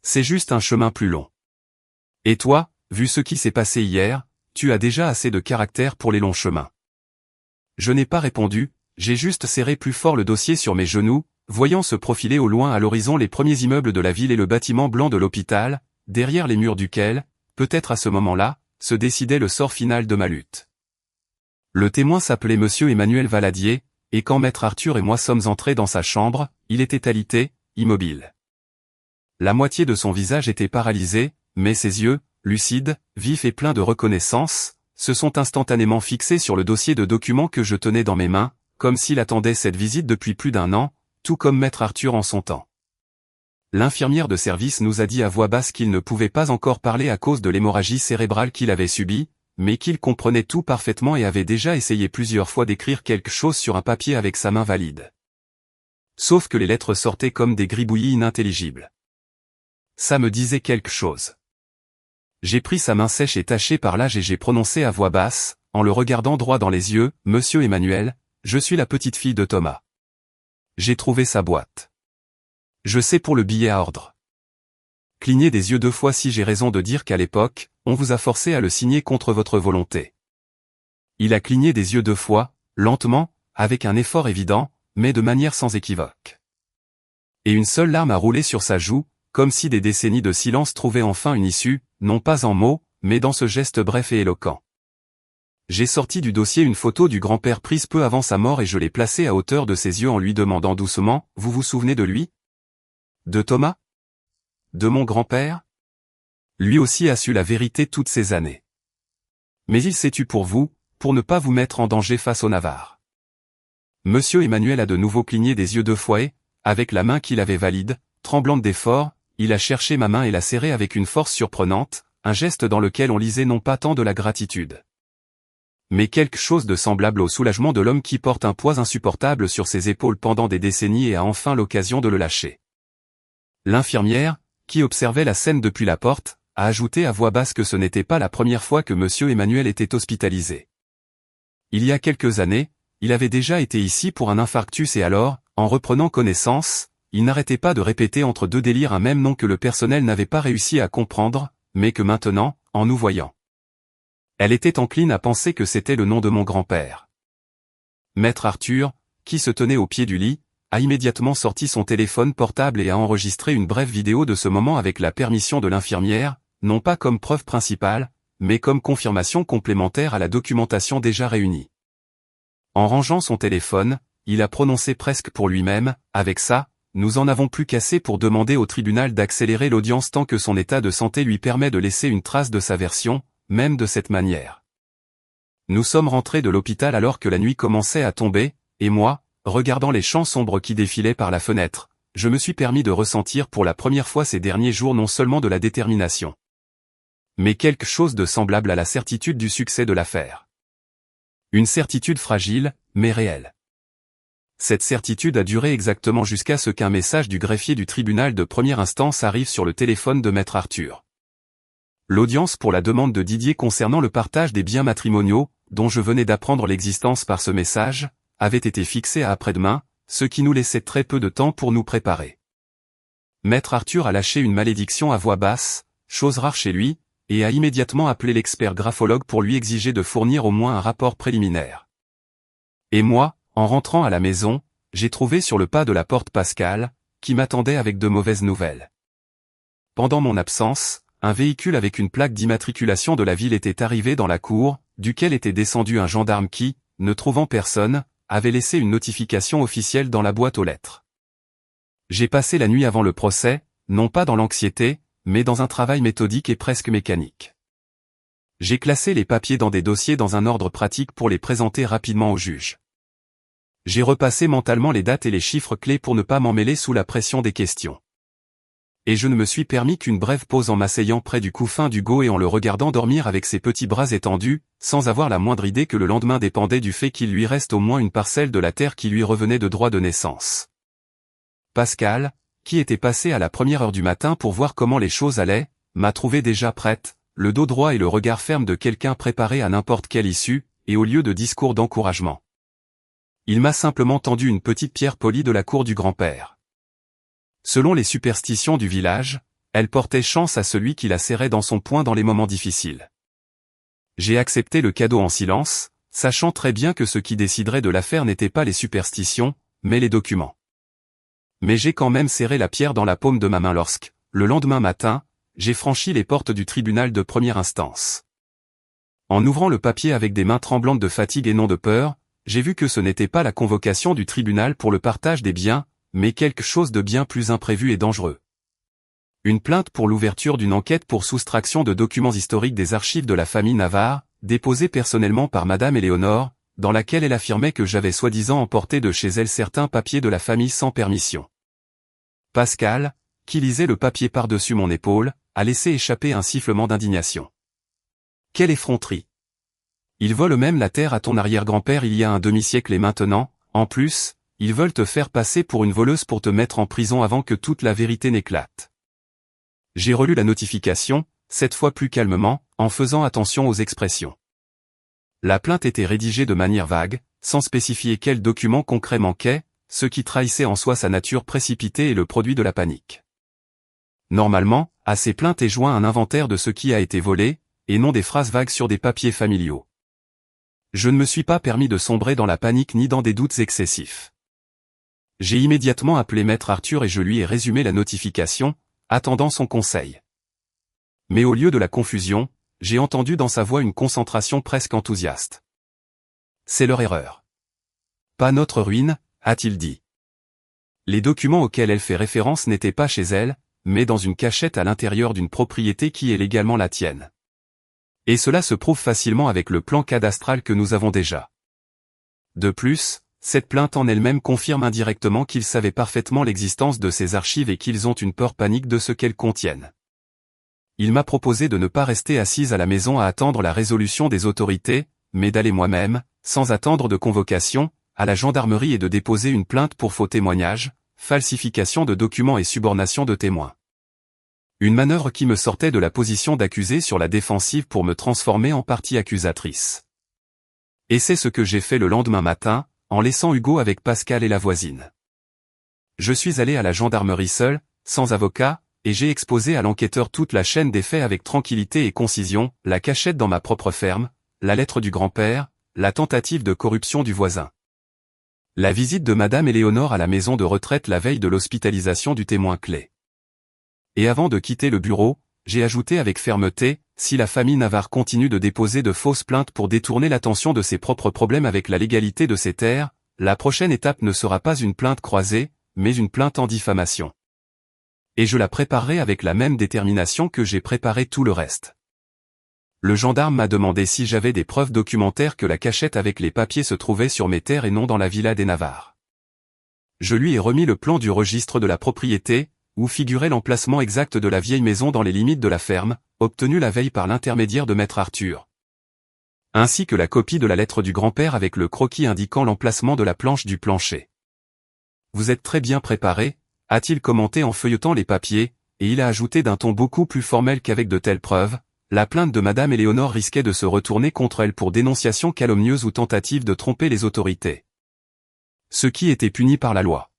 C'est juste un chemin plus long. Et toi, vu ce qui s'est passé hier, tu as déjà assez de caractère pour les longs chemins. » Je n'ai pas répondu, j'ai juste serré plus fort le dossier sur mes genoux, voyant se profiler au loin à l'horizon les premiers immeubles de la ville et le bâtiment blanc de l'hôpital, derrière les murs duquel, peut-être à ce moment-là, se décidait le sort final de ma lutte. Le témoin s'appelait Monsieur Emmanuel Valadier, et quand Maître Arthur et moi sommes entrés dans sa chambre, il était alité, immobile. La moitié de son visage était paralysée, mais ses yeux, lucides, vifs et pleins de reconnaissance, se sont instantanément fixés sur le dossier de documents que je tenais dans mes mains, comme s'il attendait cette visite depuis plus d'1 an, tout comme Maître Arthur en son temps. L'infirmière de service nous a dit à voix basse qu'il ne pouvait pas encore parler à cause de l'hémorragie cérébrale qu'il avait subie, mais qu'il comprenait tout parfaitement et avait déjà essayé plusieurs fois d'écrire quelque chose sur un papier avec sa main valide. Sauf que les lettres sortaient comme des gribouillis inintelligibles. Ça me disait quelque chose. J'ai pris sa main sèche et tachée par l'âge et j'ai prononcé à voix basse, en le regardant droit dans les yeux, « Monsieur Emmanuel, je suis la petite fille de Thomas. J'ai trouvé sa boîte. Je sais pour le billet à ordre. » Clignez des yeux 2 fois si j'ai raison de dire qu'à l'époque, on vous a forcé à le signer contre votre volonté. Il a cligné des yeux 2 fois, lentement, avec un effort évident, mais de manière sans équivoque. Et une seule larme a roulé sur sa joue, comme si des décennies de silence trouvaient enfin une issue, non pas en mots, mais dans ce geste bref et éloquent. J'ai sorti du dossier une photo du grand-père prise peu avant sa mort et je l'ai placée à hauteur de ses yeux en lui demandant doucement, « Vous vous souvenez de lui? De Thomas? De mon grand-père? Lui aussi a su la vérité toutes ces années. Mais il s'est tu pour vous, pour ne pas vous mettre en danger face aux Navarres. » Monsieur Emmanuel a de nouveau cligné des yeux 2 fois et, avec la main qu'il avait valide, tremblante d'effort, il a cherché ma main et l'a serrée avec une force surprenante, un geste dans lequel on lisait non pas tant de la gratitude, mais quelque chose de semblable au soulagement de l'homme qui porte un poids insupportable sur ses épaules pendant des décennies et a enfin l'occasion de le lâcher. L'infirmière, qui observait la scène depuis la porte, a ajouté à voix basse que ce n'était pas la première fois que Monsieur Emmanuel était hospitalisé. Il y a quelques années, il avait déjà été ici pour un infarctus et alors, en reprenant connaissance, il n'arrêtait pas de répéter entre 2 délires un même nom que le personnel n'avait pas réussi à comprendre, mais que maintenant, en nous voyant, elle était encline à penser que c'était le nom de mon grand-père. Maître Arthur, qui se tenait au pied du lit, a immédiatement sorti son téléphone portable et a enregistré une brève vidéo de ce moment avec la permission de l'infirmière, non pas comme preuve principale, mais comme confirmation complémentaire à la documentation déjà réunie. En rangeant son téléphone, il a prononcé presque pour lui-même, « Avec ça, nous en avons plus qu'assez pour demander au tribunal d'accélérer l'audience tant que son état de santé lui permet de laisser une trace de sa version, même de cette manière. » Nous sommes rentrés de l'hôpital alors que la nuit commençait à tomber, et moi, regardant les champs sombres qui défilaient par la fenêtre, je me suis permis de ressentir pour la première fois ces derniers jours non seulement de la détermination, mais quelque chose de semblable à la certitude du succès de l'affaire. Une certitude fragile, mais réelle. Cette certitude a duré exactement jusqu'à ce qu'un message du greffier du tribunal de première instance arrive sur le téléphone de Maître Arthur. L'audience pour la demande de Didier concernant le partage des biens matrimoniaux, dont je venais d'apprendre l'existence par ce message, avait été fixée à après-demain, ce qui nous laissait très peu de temps pour nous préparer. Maître Arthur a lâché une malédiction à voix basse, chose rare chez lui, et a immédiatement appelé l'expert graphologue pour lui exiger de fournir au moins un rapport préliminaire. Et moi, en rentrant à la maison, j'ai trouvé sur le pas de la porte Pascal, qui m'attendait avec de mauvaises nouvelles. Pendant mon absence, un véhicule avec une plaque d'immatriculation de la ville était arrivé dans la cour, duquel était descendu un gendarme qui, ne trouvant personne, avait laissé une notification officielle dans la boîte aux lettres. J'ai passé la nuit avant le procès, non pas dans l'anxiété, mais dans un travail méthodique et presque mécanique. J'ai classé les papiers dans des dossiers dans un ordre pratique pour les présenter rapidement au juge. J'ai repassé mentalement les dates et les chiffres clés pour ne pas m'emmêler sous la pression des questions. Et je ne me suis permis qu'une brève pause en m'asseyant près du couffin d'Hugo et en le regardant dormir avec ses petits bras étendus, sans avoir la moindre idée que le lendemain dépendait du fait qu'il lui reste au moins une parcelle de la terre qui lui revenait de droit de naissance. Pascal, qui était passé à la première heure du matin pour voir comment les choses allaient, m'a trouvé déjà prête, le dos droit et le regard ferme de quelqu'un préparé à n'importe quelle issue, et au lieu de discours d'encouragement. Il m'a simplement tendu une petite pierre polie de la cour du grand-père. Selon les superstitions du village, elle portait chance à celui qui la serrait dans son poing dans les moments difficiles. J'ai accepté le cadeau en silence, sachant très bien que ce qui déciderait de l'affaire n'était pas les superstitions, mais les documents. Mais j'ai quand même serré la pierre dans la paume de ma main lorsque, le lendemain matin, j'ai franchi les portes du tribunal de première instance. En ouvrant le papier avec des mains tremblantes de fatigue et non de peur, j'ai vu que ce n'était pas la convocation du tribunal pour le partage des biens, mais quelque chose de bien plus imprévu et dangereux. Une plainte pour l'ouverture d'une enquête pour soustraction de documents historiques des archives de la famille Navarre, déposée personnellement par Madame Éléonore, dans laquelle elle affirmait que j'avais soi-disant emporté de chez elle certains papiers de la famille sans permission. Pascal, qui lisait le papier par-dessus mon épaule, a laissé échapper un sifflement d'indignation. Quelle effronterie! Ils volent même la terre à ton arrière-grand-père il y a un demi-siècle et maintenant, en plus, ils veulent te faire passer pour une voleuse pour te mettre en prison avant que toute la vérité n'éclate. J'ai relu la notification, cette fois plus calmement, en faisant attention aux expressions. La plainte était rédigée de manière vague, sans spécifier quel document concret manquait, ce qui trahissait en soi sa nature précipitée et le produit de la panique. Normalement, à ces plaintes est joint un inventaire de ce qui a été volé, et non des phrases vagues sur des papiers familiaux. Je ne me suis pas permis de sombrer dans la panique ni dans des doutes excessifs. J'ai immédiatement appelé Maître Arthur et je lui ai résumé la notification, attendant son conseil. Mais au lieu de la confusion, j'ai entendu dans sa voix une concentration presque enthousiaste. C'est leur erreur. Pas notre ruine, a-t-il dit. Les documents auxquels elle fait référence n'étaient pas chez elle, mais dans une cachette à l'intérieur d'une propriété qui est légalement la tienne. Et cela se prouve facilement avec le plan cadastral que nous avons déjà. De plus, cette plainte en elle-même confirme indirectement qu'ils savaient parfaitement l'existence de ces archives et qu'ils ont une peur panique de ce qu'elles contiennent. Il m'a proposé de ne pas rester assise à la maison à attendre la résolution des autorités, mais d'aller moi-même, sans attendre de convocation, à la gendarmerie et de déposer une plainte pour faux témoignage, falsification de documents et subornation de témoins. Une manœuvre qui me sortait de la position d'accusée sur la défensive pour me transformer en partie accusatrice. Et c'est ce que j'ai fait le lendemain matin, en laissant Hugo avec Pascal et la voisine. Je suis allé à la gendarmerie seul, sans avocat, et j'ai exposé à l'enquêteur toute la chaîne des faits avec tranquillité et concision, la cachette dans ma propre ferme, la lettre du grand-père, la tentative de corruption du voisin. La visite de Madame Éléonore à la maison de retraite la veille de l'hospitalisation du témoin clé. Et avant de quitter le bureau, j'ai ajouté avec fermeté, si la famille Navarre continue de déposer de fausses plaintes pour détourner l'attention de ses propres problèmes avec la légalité de ses terres, la prochaine étape ne sera pas une plainte croisée, mais une plainte en diffamation. Et je la préparerai avec la même détermination que j'ai préparé tout le reste. Le gendarme m'a demandé si j'avais des preuves documentaires que la cachette avec les papiers se trouvait sur mes terres et non dans la villa des Navarre. Je lui ai remis le plan du registre de la propriété, où figurait l'emplacement exact de la vieille maison dans les limites de la ferme, obtenu la veille par l'intermédiaire de maître Arthur. Ainsi que la copie de la lettre du grand-père avec le croquis indiquant l'emplacement de la planche du plancher. Vous êtes très bien préparé, a-t-il commenté en feuilletant les papiers, et il a ajouté d'un ton beaucoup plus formel qu'avec de telles preuves, la plainte de Madame Éléonore risquait de se retourner contre elle pour dénonciation calomnieuse ou tentative de tromper les autorités. Ce qui était puni par la loi.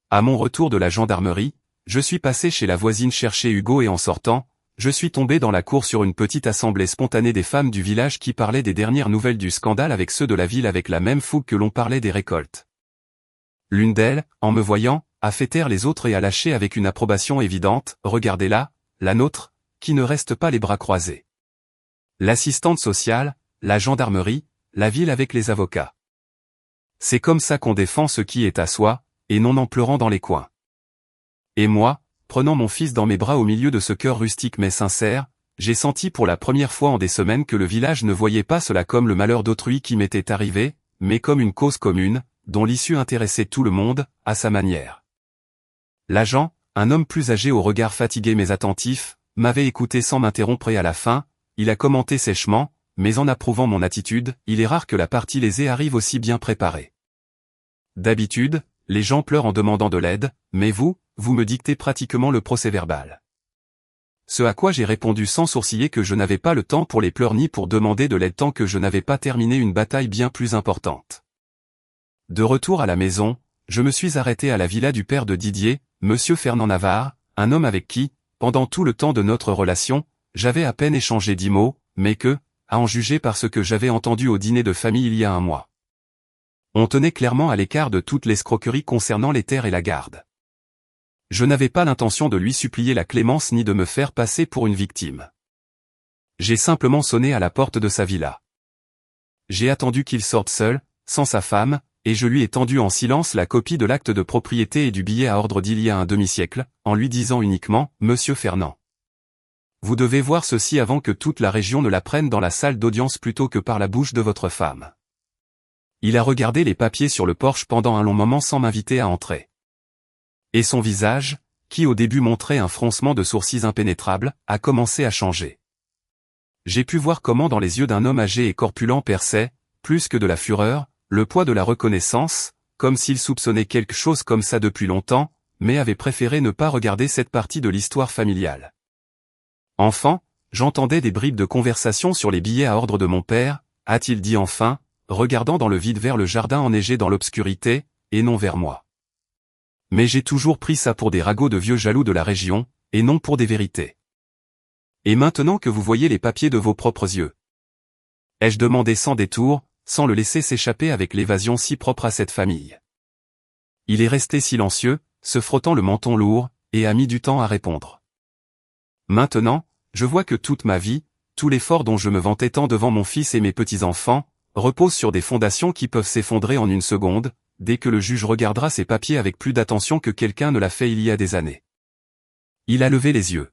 À mon retour de la gendarmerie, je suis passé chez la voisine chercher Hugo et en sortant, je suis tombé dans la cour sur une petite assemblée spontanée des femmes du village qui parlaient des dernières nouvelles du scandale avec ceux de la ville avec la même fougue que l'on parlait des récoltes. L'une d'elles, en me voyant, a fait taire les autres et a lâché avec une approbation évidente, « Regardez-la, la nôtre, qui ne reste pas les bras croisés. » L'assistante sociale, la gendarmerie, la ville avec les avocats. C'est comme ça qu'on défend ce qui est à soi, et non en pleurant dans les coins. Et moi, prenant mon fils dans mes bras au milieu de ce cœur rustique mais sincère, j'ai senti pour la première fois en des semaines que le village ne voyait pas cela comme le malheur d'autrui qui m'était arrivé, mais comme une cause commune, dont l'issue intéressait tout le monde, à sa manière. L'agent, un homme plus âgé au regard fatigué mais attentif, m'avait écouté sans m'interrompre et à la fin, il a commenté sèchement, mais en approuvant mon attitude, il est rare que la partie lésée arrive aussi bien préparée. D'habitude, les gens pleurent en demandant de l'aide, mais vous me dictez pratiquement le procès-verbal. Ce à quoi j'ai répondu sans sourciller que je n'avais pas le temps pour les pleurs ni pour demander de l'aide tant que je n'avais pas terminé une bataille bien plus importante. De retour à la maison, je me suis arrêté à la villa du père de Didier, Monsieur Fernand Navarre, un homme avec qui, pendant tout le temps de notre relation, j'avais à peine échangé 10 mots, mais que, à en juger par ce que j'avais entendu au dîner de famille il y a un mois, on tenait clairement à l'écart de toute l'escroquerie concernant les terres et la garde. Je n'avais pas l'intention de lui supplier la clémence ni de me faire passer pour une victime. J'ai simplement sonné à la porte de sa villa. J'ai attendu qu'il sorte seul, sans sa femme, et je lui ai tendu en silence la copie de l'acte de propriété et du billet à ordre d'il y a un demi-siècle, en lui disant uniquement « Monsieur Fernand. Vous devez voir ceci avant que toute la région ne l'apprenne dans la salle d'audience plutôt que par la bouche de votre femme. » Il a regardé les papiers sur le porche pendant un long moment sans m'inviter à entrer. Et son visage, qui au début montrait un froncement de sourcils impénétrable, a commencé à changer. J'ai pu voir comment dans les yeux d'un homme âgé et corpulent perçait, plus que de la fureur, le poids de la reconnaissance, comme s'il soupçonnait quelque chose comme ça depuis longtemps, mais avait préféré ne pas regarder cette partie de l'histoire familiale. Enfant, j'entendais des bribes de conversation sur les billets à ordre de mon père, a-t-il dit enfin, regardant dans le vide vers le jardin enneigé dans l'obscurité, et non vers moi. Mais j'ai toujours pris ça pour des ragots de vieux jaloux de la région, et non pour des vérités. Et maintenant que vous voyez les papiers de vos propres yeux, ai-je demandé sans détour, sans le laisser s'échapper avec l'évasion si propre à cette famille. Il est resté silencieux, se frottant le menton lourd, et a mis du temps à répondre. Maintenant, je vois que toute ma vie, tout l'effort dont je me vantais tant devant mon fils et mes petits-enfants, repose sur des fondations qui peuvent s'effondrer en une seconde, dès que le juge regardera ces papiers avec plus d'attention que quelqu'un ne l'a fait il y a des années. Il a levé les yeux.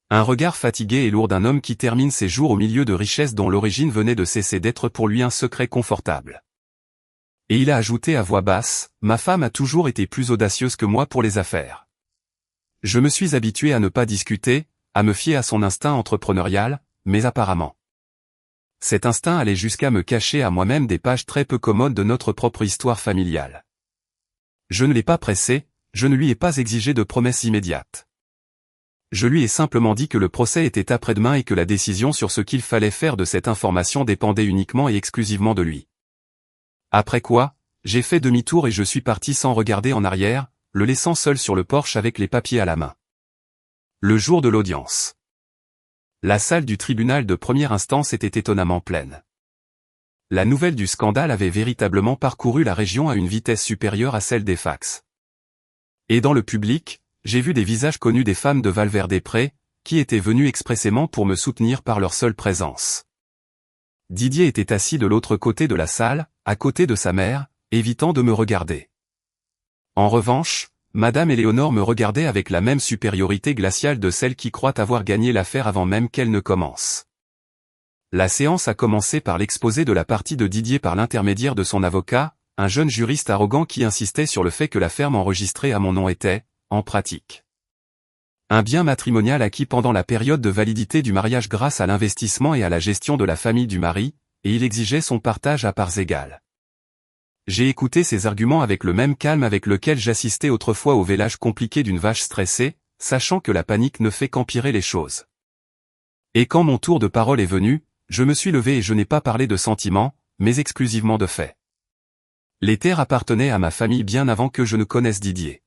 Un regard fatigué et lourd d'un homme qui termine ses jours au milieu de richesses dont l'origine venait de cesser d'être pour lui un secret confortable. Et il a ajouté à voix basse, « Ma femme a toujours été plus audacieuse que moi pour les affaires. Je me suis habitué à ne pas discuter, à me fier à son instinct entrepreneurial, mais apparemment. Cet instinct allait jusqu'à me cacher à moi-même des pages très peu commodes de notre propre histoire familiale. Je ne l'ai pas pressé, je ne lui ai pas exigé de promesses immédiates. Je lui ai simplement dit que le procès était après-demain et que la décision sur ce qu'il fallait faire de cette information dépendait uniquement et exclusivement de lui. Après quoi, j'ai fait demi-tour et je suis parti sans regarder en arrière, le laissant seul sur le porche avec les papiers à la main. Le jour de l'audience. La salle du tribunal de première instance était étonnamment pleine. La nouvelle du scandale avait véritablement parcouru la région à une vitesse supérieure à celle des fax. Et dans le public, j'ai vu des visages connus des femmes de Valverde-Prés, qui étaient venues expressément pour me soutenir par leur seule présence. Didier était assis de l'autre côté de la salle, à côté de sa mère, évitant de me regarder. En revanche, Madame Éléonore me regardait avec la même supériorité glaciale de celle qui croit avoir gagné l'affaire avant même qu'elle ne commence. La séance a commencé par l'exposé de la partie de Didier par l'intermédiaire de son avocat, un jeune juriste arrogant qui insistait sur le fait que la ferme enregistrée à mon nom était, en pratique, un bien matrimonial acquis pendant la période de validité du mariage grâce à l'investissement et à la gestion de la famille du mari, et il exigeait son partage à parts égales. J'ai écouté ces arguments avec le même calme avec lequel j'assistais autrefois au vélage compliqué d'une vache stressée, sachant que la panique ne fait qu'empirer les choses. Et quand mon tour de parole est venu, je me suis levé et je n'ai pas parlé de sentiments, mais exclusivement de faits. Les terres appartenaient à ma famille bien avant que je ne connaisse Didier.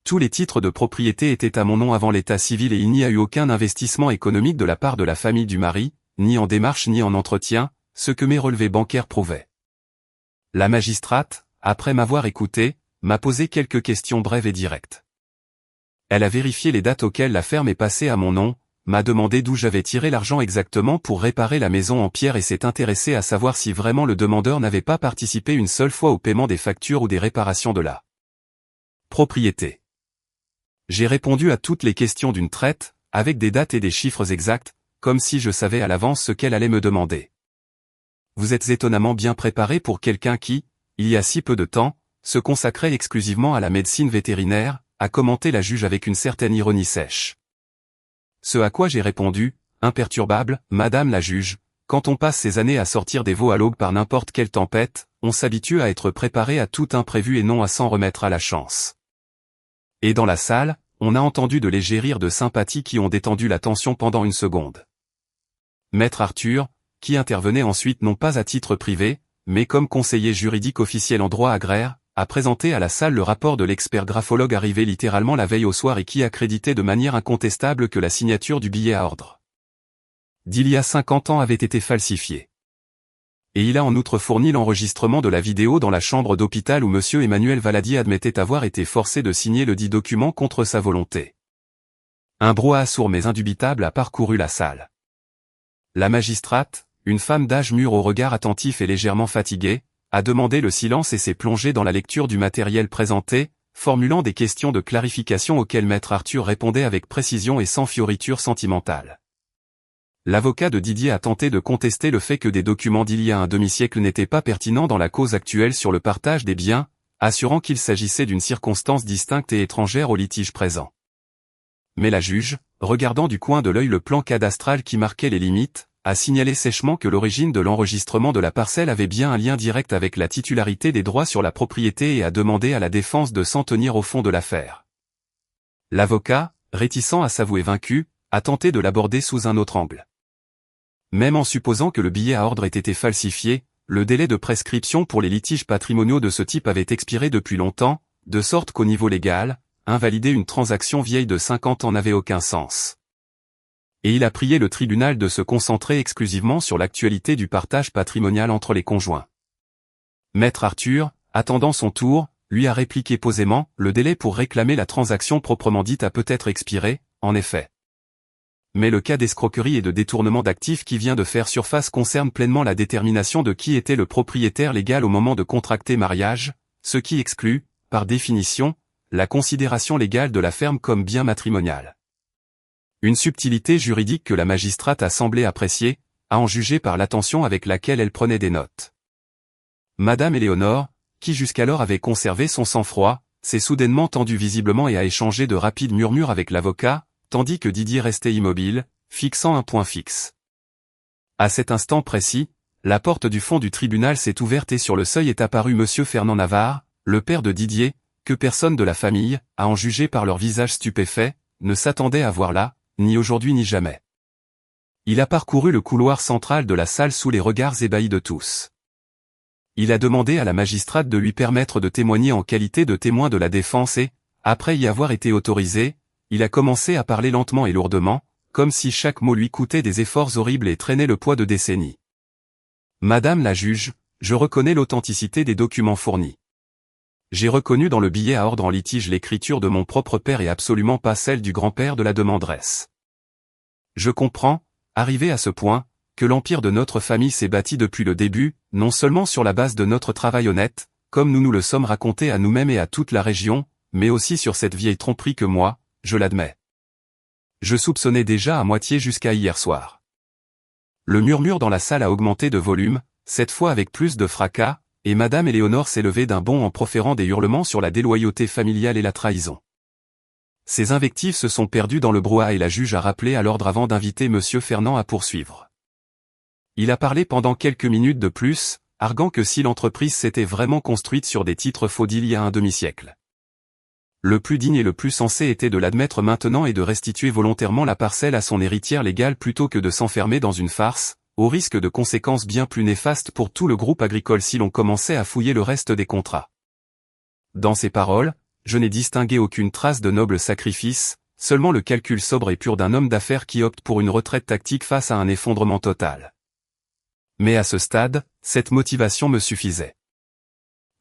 Tous les titres de propriété étaient à mon nom avant l'état civil et il n'y a eu aucun investissement économique de la part de la famille du mari, ni en démarche ni en entretien, ce que mes relevés bancaires prouvaient. La magistrate, après m'avoir écouté, m'a posé quelques questions brèves et directes. Elle a vérifié les dates auxquelles la ferme est passée à mon nom, m'a demandé d'où j'avais tiré l'argent exactement pour réparer la maison en pierre et s'est intéressée à savoir si vraiment le demandeur n'avait pas participé une seule fois au paiement des factures ou des réparations de la propriété. J'ai répondu à toutes les questions d'une traite, avec des dates et des chiffres exacts, comme si je savais à l'avance ce qu'elle allait me demander. Vous êtes étonnamment bien préparé pour quelqu'un qui, il y a si peu de temps, se consacrait exclusivement à la médecine vétérinaire, a commenté la juge avec une certaine ironie sèche. Ce à quoi j'ai répondu, imperturbable, Madame la juge, quand on passe ces années à sortir des veaux à l'aube par n'importe quelle tempête, on s'habitue à être préparé à tout imprévu et non à s'en remettre à la chance. Et dans la salle, on a entendu de légers rires de sympathie qui ont détendu la tension pendant une seconde. Maître Arthur, qui intervenait ensuite non pas à titre privé, mais comme conseiller juridique officiel en droit agraire, a présenté à la salle le rapport de l'expert graphologue arrivé littéralement la veille au soir et qui accréditait de manière incontestable que la signature du billet à ordre d'il y a 50 ans avait été falsifiée. Et il a en outre fourni l'enregistrement de la vidéo dans la chambre d'hôpital où M. Emmanuel Valadier admettait avoir été forcé de signer le dit document contre sa volonté. Un brouhaha sourd mais indubitable a parcouru la salle. La magistrate, une femme d'âge mûr au regard attentif et légèrement fatiguée, a demandé le silence et s'est plongée dans la lecture du matériel présenté, formulant des questions de clarification auxquelles Maître Arthur répondait avec précision et sans fioriture sentimentale. L'avocat de Didier a tenté de contester le fait que des documents d'il y a un demi-siècle n'étaient pas pertinents dans la cause actuelle sur le partage des biens, assurant qu'il s'agissait d'une circonstance distincte et étrangère au litige présent. Mais la juge, regardant du coin de l'œil le plan cadastral qui marquait les limites, a signalé sèchement que l'origine de l'enregistrement de la parcelle avait bien un lien direct avec la titularité des droits sur la propriété et a demandé à la défense de s'en tenir au fond de l'affaire. L'avocat, réticent à s'avouer vaincu, a tenté de l'aborder sous un autre angle. Même en supposant que le billet à ordre ait été falsifié, le délai de prescription pour les litiges patrimoniaux de ce type avait expiré depuis longtemps, de sorte qu'au niveau légal, invalider une transaction vieille de 50 ans n'avait aucun sens. Et il a prié le tribunal de se concentrer exclusivement sur l'actualité du partage patrimonial entre les conjoints. Maître Arthur, attendant son tour, lui a répliqué posément, le délai pour réclamer la transaction proprement dite a peut-être expiré, en effet. Mais le cas d'escroquerie et de détournement d'actifs qui vient de faire surface concerne pleinement la détermination de qui était le propriétaire légal au moment de contracter mariage, ce qui exclut, par définition, la considération légale de la ferme comme bien matrimonial. Une subtilité juridique que la magistrate a semblé apprécier, à en juger par l'attention avec laquelle elle prenait des notes. Madame Éléonore, qui jusqu'alors avait conservé son sang-froid, s'est soudainement tendue visiblement et a échangé de rapides murmures avec l'avocat, tandis que Didier restait immobile, fixant un point fixe. À cet instant précis, la porte du fond du tribunal s'est ouverte et sur le seuil est apparu M. Fernand Navarre, le père de Didier, que personne de la famille, à en juger par leur visage stupéfait, ne s'attendait à voir là, ni aujourd'hui ni jamais. Il a parcouru le couloir central de la salle sous les regards ébahis de tous. Il a demandé à la magistrate de lui permettre de témoigner en qualité de témoin de la défense et, après y avoir été autorisé, il a commencé à parler lentement et lourdement, comme si chaque mot lui coûtait des efforts horribles et traînait le poids de décennies. Madame la juge, je reconnais l'authenticité des documents fournis. J'ai reconnu dans le billet à ordre en litige l'écriture de mon propre père et absolument pas celle du grand-père de la demanderesse. Je comprends, arrivé à ce point, que l'empire de notre famille s'est bâti depuis le début, non seulement sur la base de notre travail honnête, comme nous nous le sommes raconté à nous-mêmes et à toute la région, mais aussi sur cette vieille tromperie que moi, je l'admets. Je soupçonnais déjà à moitié jusqu'à hier soir. Le murmure dans la salle a augmenté de volume, cette fois avec plus de fracas, et Madame Éléonore s'est levée d'un bond en proférant des hurlements sur la déloyauté familiale et la trahison. Ces invectives se sont perdues dans le brouhaha et la juge a rappelé à l'ordre avant d'inviter Monsieur Fernand à poursuivre. Il a parlé pendant quelques minutes de plus, arguant que si l'entreprise s'était vraiment construite sur des titres faux d'il y a un demi-siècle. Le plus digne et le plus sensé était de l'admettre maintenant et de restituer volontairement la parcelle à son héritière légale plutôt que de s'enfermer dans une farce, au risque de conséquences bien plus néfastes pour tout le groupe agricole si l'on commençait à fouiller le reste des contrats. Dans ces paroles, je n'ai distingué aucune trace de noble sacrifice, seulement le calcul sobre et pur d'un homme d'affaires qui opte pour une retraite tactique face à un effondrement total. Mais à ce stade, cette motivation me suffisait.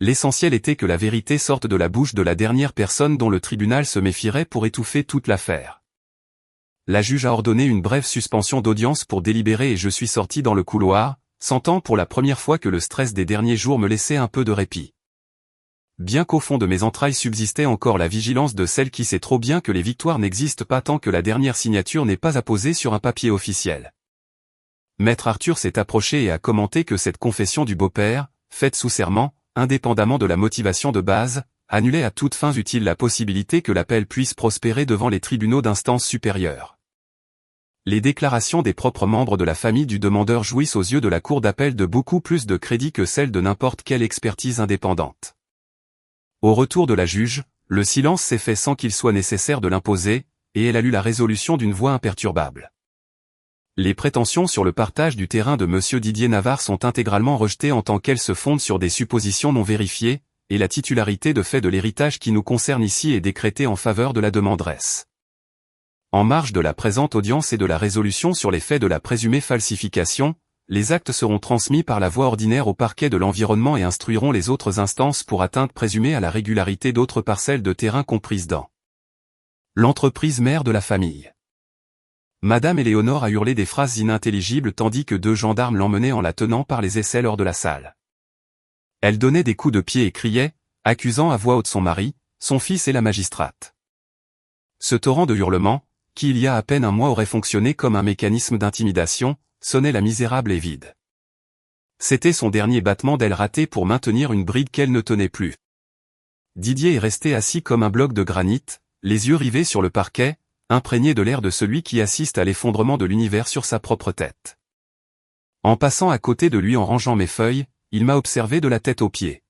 L'essentiel était que la vérité sorte de la bouche de la dernière personne dont le tribunal se méfierait pour étouffer toute l'affaire. La juge a ordonné une brève suspension d'audience pour délibérer et je suis sorti dans le couloir, sentant pour la première fois que le stress des derniers jours me laissait un peu de répit. Bien qu'au fond de mes entrailles subsistait encore la vigilance de celle qui sait trop bien que les victoires n'existent pas tant que la dernière signature n'est pas apposée sur un papier officiel. Maître Arthur s'est approché et a commenté que cette confession du beau-père, faite sous serment, indépendamment de la motivation de base, annulait à toutes fins utiles la possibilité que l'appel puisse prospérer devant les tribunaux d'instance supérieure. Les déclarations des propres membres de la famille du demandeur jouissent aux yeux de la cour d'appel de beaucoup plus de crédit que celles de n'importe quelle expertise indépendante. Au retour de la juge, le silence s'est fait sans qu'il soit nécessaire de l'imposer, et elle a lu la résolution d'une voix imperturbable. Les prétentions sur le partage du terrain de Monsieur Didier Navarre sont intégralement rejetées en tant qu'elles se fondent sur des suppositions non vérifiées, et la titularité de fait de l'héritage qui nous concerne ici est décrétée en faveur de la demanderesse. En marge de la présente audience et de la résolution sur les faits de la présumée falsification, les actes seront transmis par la voie ordinaire au parquet de l'environnement et instruiront les autres instances pour atteinte présumée à la régularité d'autres parcelles de terrain comprises dans l'entreprise mère de la famille. Madame Éléonore a hurlé des phrases inintelligibles tandis que 2 gendarmes l'emmenaient en la tenant par les aisselles hors de la salle. Elle donnait des coups de pied et criait, accusant à voix haute son mari, son fils et la magistrate. Ce torrent de hurlements, qui il y a à peine un mois aurait fonctionné comme un mécanisme d'intimidation, sonnait la misérable et vide. C'était son dernier battement d'aile raté pour maintenir une bride qu'elle ne tenait plus. Didier est resté assis comme un bloc de granit, les yeux rivés sur le parquet, imprégné de l'air de celui qui assiste à l'effondrement de l'univers sur sa propre tête. En passant à côté de lui en rangeant mes feuilles, il m'a observé de la tête aux pieds.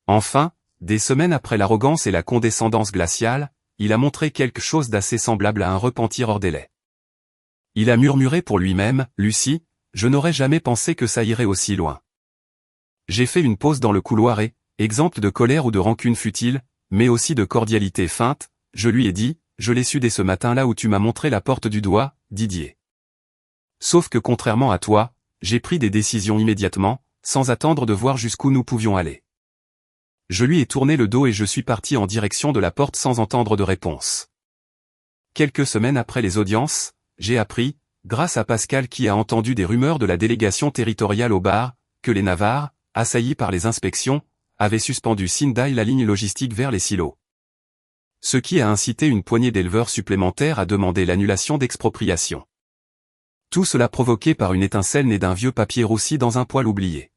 Enfin, des semaines après l'arrogance et la condescendance glaciale, il a montré quelque chose d'assez semblable à un repentir hors délai. Il a murmuré pour lui-même, « Lucie, je n'aurais jamais pensé que ça irait aussi loin. » J'ai fait une pause dans le couloir et, exempt de colère ou de rancune futile, mais aussi de cordialité feinte, je lui ai dit, « Je l'ai su dès ce matin-là où tu m'as montré la porte du doigt, Didier. Sauf que contrairement à toi, j'ai pris des décisions immédiatement, sans attendre de voir jusqu'où nous pouvions aller. » Je lui ai tourné le dos et je suis parti en direction de la porte sans entendre de réponse. Quelques semaines après les audiences, j'ai appris, grâce à Pascal qui a entendu des rumeurs de la délégation territoriale au bar, que les Navarre, assaillis par les inspections, avaient suspendu Sindai la ligne logistique vers les silos. Ce qui a incité une poignée d'éleveurs supplémentaires à demander l'annulation d'expropriation. Tout cela provoqué par une étincelle née d'un vieux papier roussi dans un poêle oublié.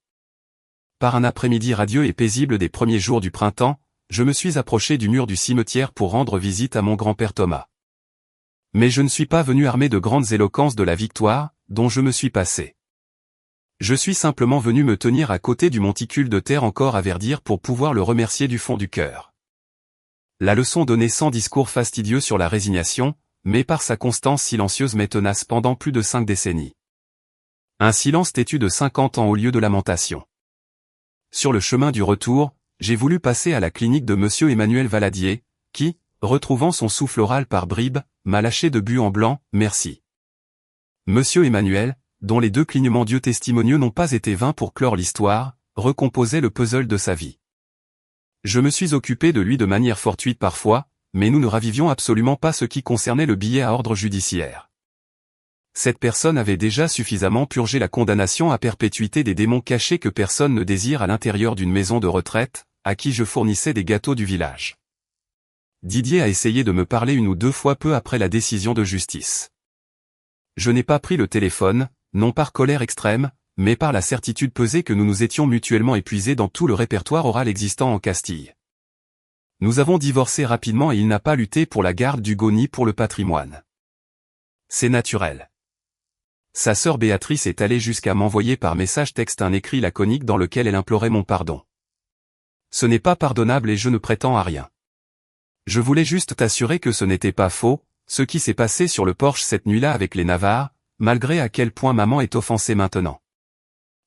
Par un après-midi radieux et paisible des premiers jours du printemps, je me suis approché du mur du cimetière pour rendre visite à mon grand-père Thomas. Mais je ne suis pas venu armé de grandes éloquences de la victoire, dont je me suis passé. Je suis simplement venu me tenir à côté du monticule de terre encore à verdir pour pouvoir le remercier du fond du cœur. La leçon donnée sans discours fastidieux sur la résignation, mais par sa constance silencieuse mais tenace pendant plus de 5 décennies. Un silence têtu de 50 ans au lieu de lamentation. Sur le chemin du retour, j'ai voulu passer à la clinique de Monsieur Emmanuel Valadier, qui, retrouvant son souffle oral par bribes, m'a lâché de but en blanc, merci. Monsieur Emmanuel, dont les 2 clignements d'yeux testimonieux n'ont pas été vains pour clore l'histoire, recomposait le puzzle de sa vie. Je me suis occupé de lui de manière fortuite parfois, mais nous ne ravivions absolument pas ce qui concernait le billet à ordre judiciaire. Cette personne avait déjà suffisamment purgé la condamnation à perpétuité des démons cachés que personne ne désire à l'intérieur d'une maison de retraite, à qui je fournissais des gâteaux du village. Didier a essayé de me parler 1 ou 2 fois peu après la décision de justice. Je n'ai pas pris le téléphone, non par colère extrême, mais par la certitude pesée que nous nous étions mutuellement épuisés dans tout le répertoire oral existant en Castille. Nous avons divorcé rapidement et il n'a pas lutté pour la garde d'Hugo ni pour le patrimoine. C'est naturel. Sa sœur Béatrice est allée jusqu'à m'envoyer par message texte un écrit laconique dans lequel elle implorait mon pardon. Ce n'est pas pardonnable et je ne prétends à rien. Je voulais juste t'assurer que ce n'était pas faux, ce qui s'est passé sur le porche cette nuit-là avec les Navarres, malgré à quel point maman est offensée maintenant.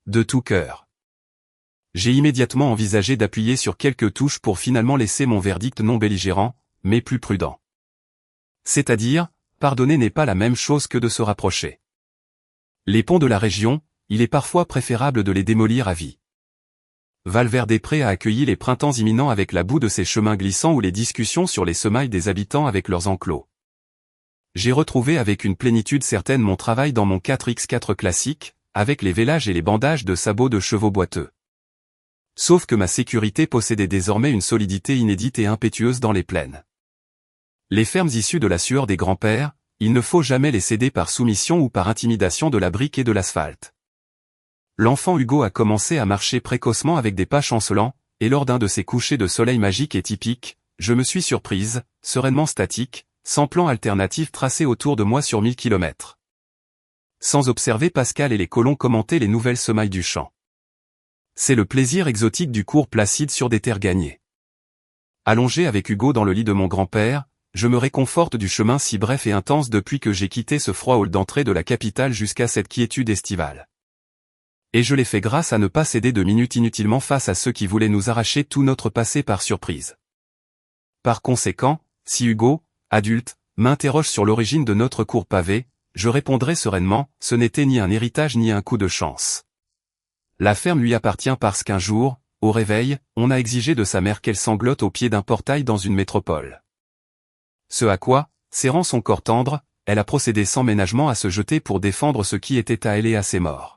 De tout cœur. J'ai immédiatement envisagé d'appuyer sur quelques touches pour finalement laisser mon verdict non belligérant, mais plus prudent. C'est-à-dire, pardonner n'est pas la même chose que de se rapprocher. Les ponts de la région, il est parfois préférable de les démolir à vie. Valverde-Pré a accueilli les printemps imminents avec la boue de ses chemins glissants ou les discussions sur les semailles des habitants avec leurs enclos. J'ai retrouvé avec une plénitude certaine mon travail dans mon 4x4 classique, avec les vélages et les bandages de sabots de chevaux boiteux. Sauf que ma sécurité possédait désormais une solidité inédite et impétueuse dans les plaines. Les fermes issues de la sueur des grands-pères, il ne faut jamais les céder par soumission ou par intimidation de la brique et de l'asphalte. L'enfant Hugo a commencé à marcher précocement avec des pas chancelants, et lors d'un de ces couchers de soleil magiques et typiques, je me suis surprise, sereinement statique, sans plan alternatif tracé autour de moi sur 1000 kilomètres. Sans observer Pascal et les colons commenter les nouvelles semailles du champ. C'est le plaisir exotique du cours placide sur des terres gagnées. Allongé avec Hugo dans le lit de mon grand-père, je me réconforte du chemin si bref et intense depuis que j'ai quitté ce froid hall d'entrée de la capitale jusqu'à cette quiétude estivale. Et je l'ai fait grâce à ne pas céder de minutes inutilement face à ceux qui voulaient nous arracher tout notre passé par surprise. Par conséquent, si Hugo, adulte, m'interroge sur l'origine de notre cour pavée, je répondrai sereinement, ce n'était ni un héritage ni un coup de chance. La ferme lui appartient parce qu'un jour, au réveil, on a exigé de sa mère qu'elle sanglote au pied d'un portail dans une métropole. Ce à quoi, serrant son corps tendre, elle a procédé sans ménagement à se jeter pour défendre ce qui était à elle et à ses morts.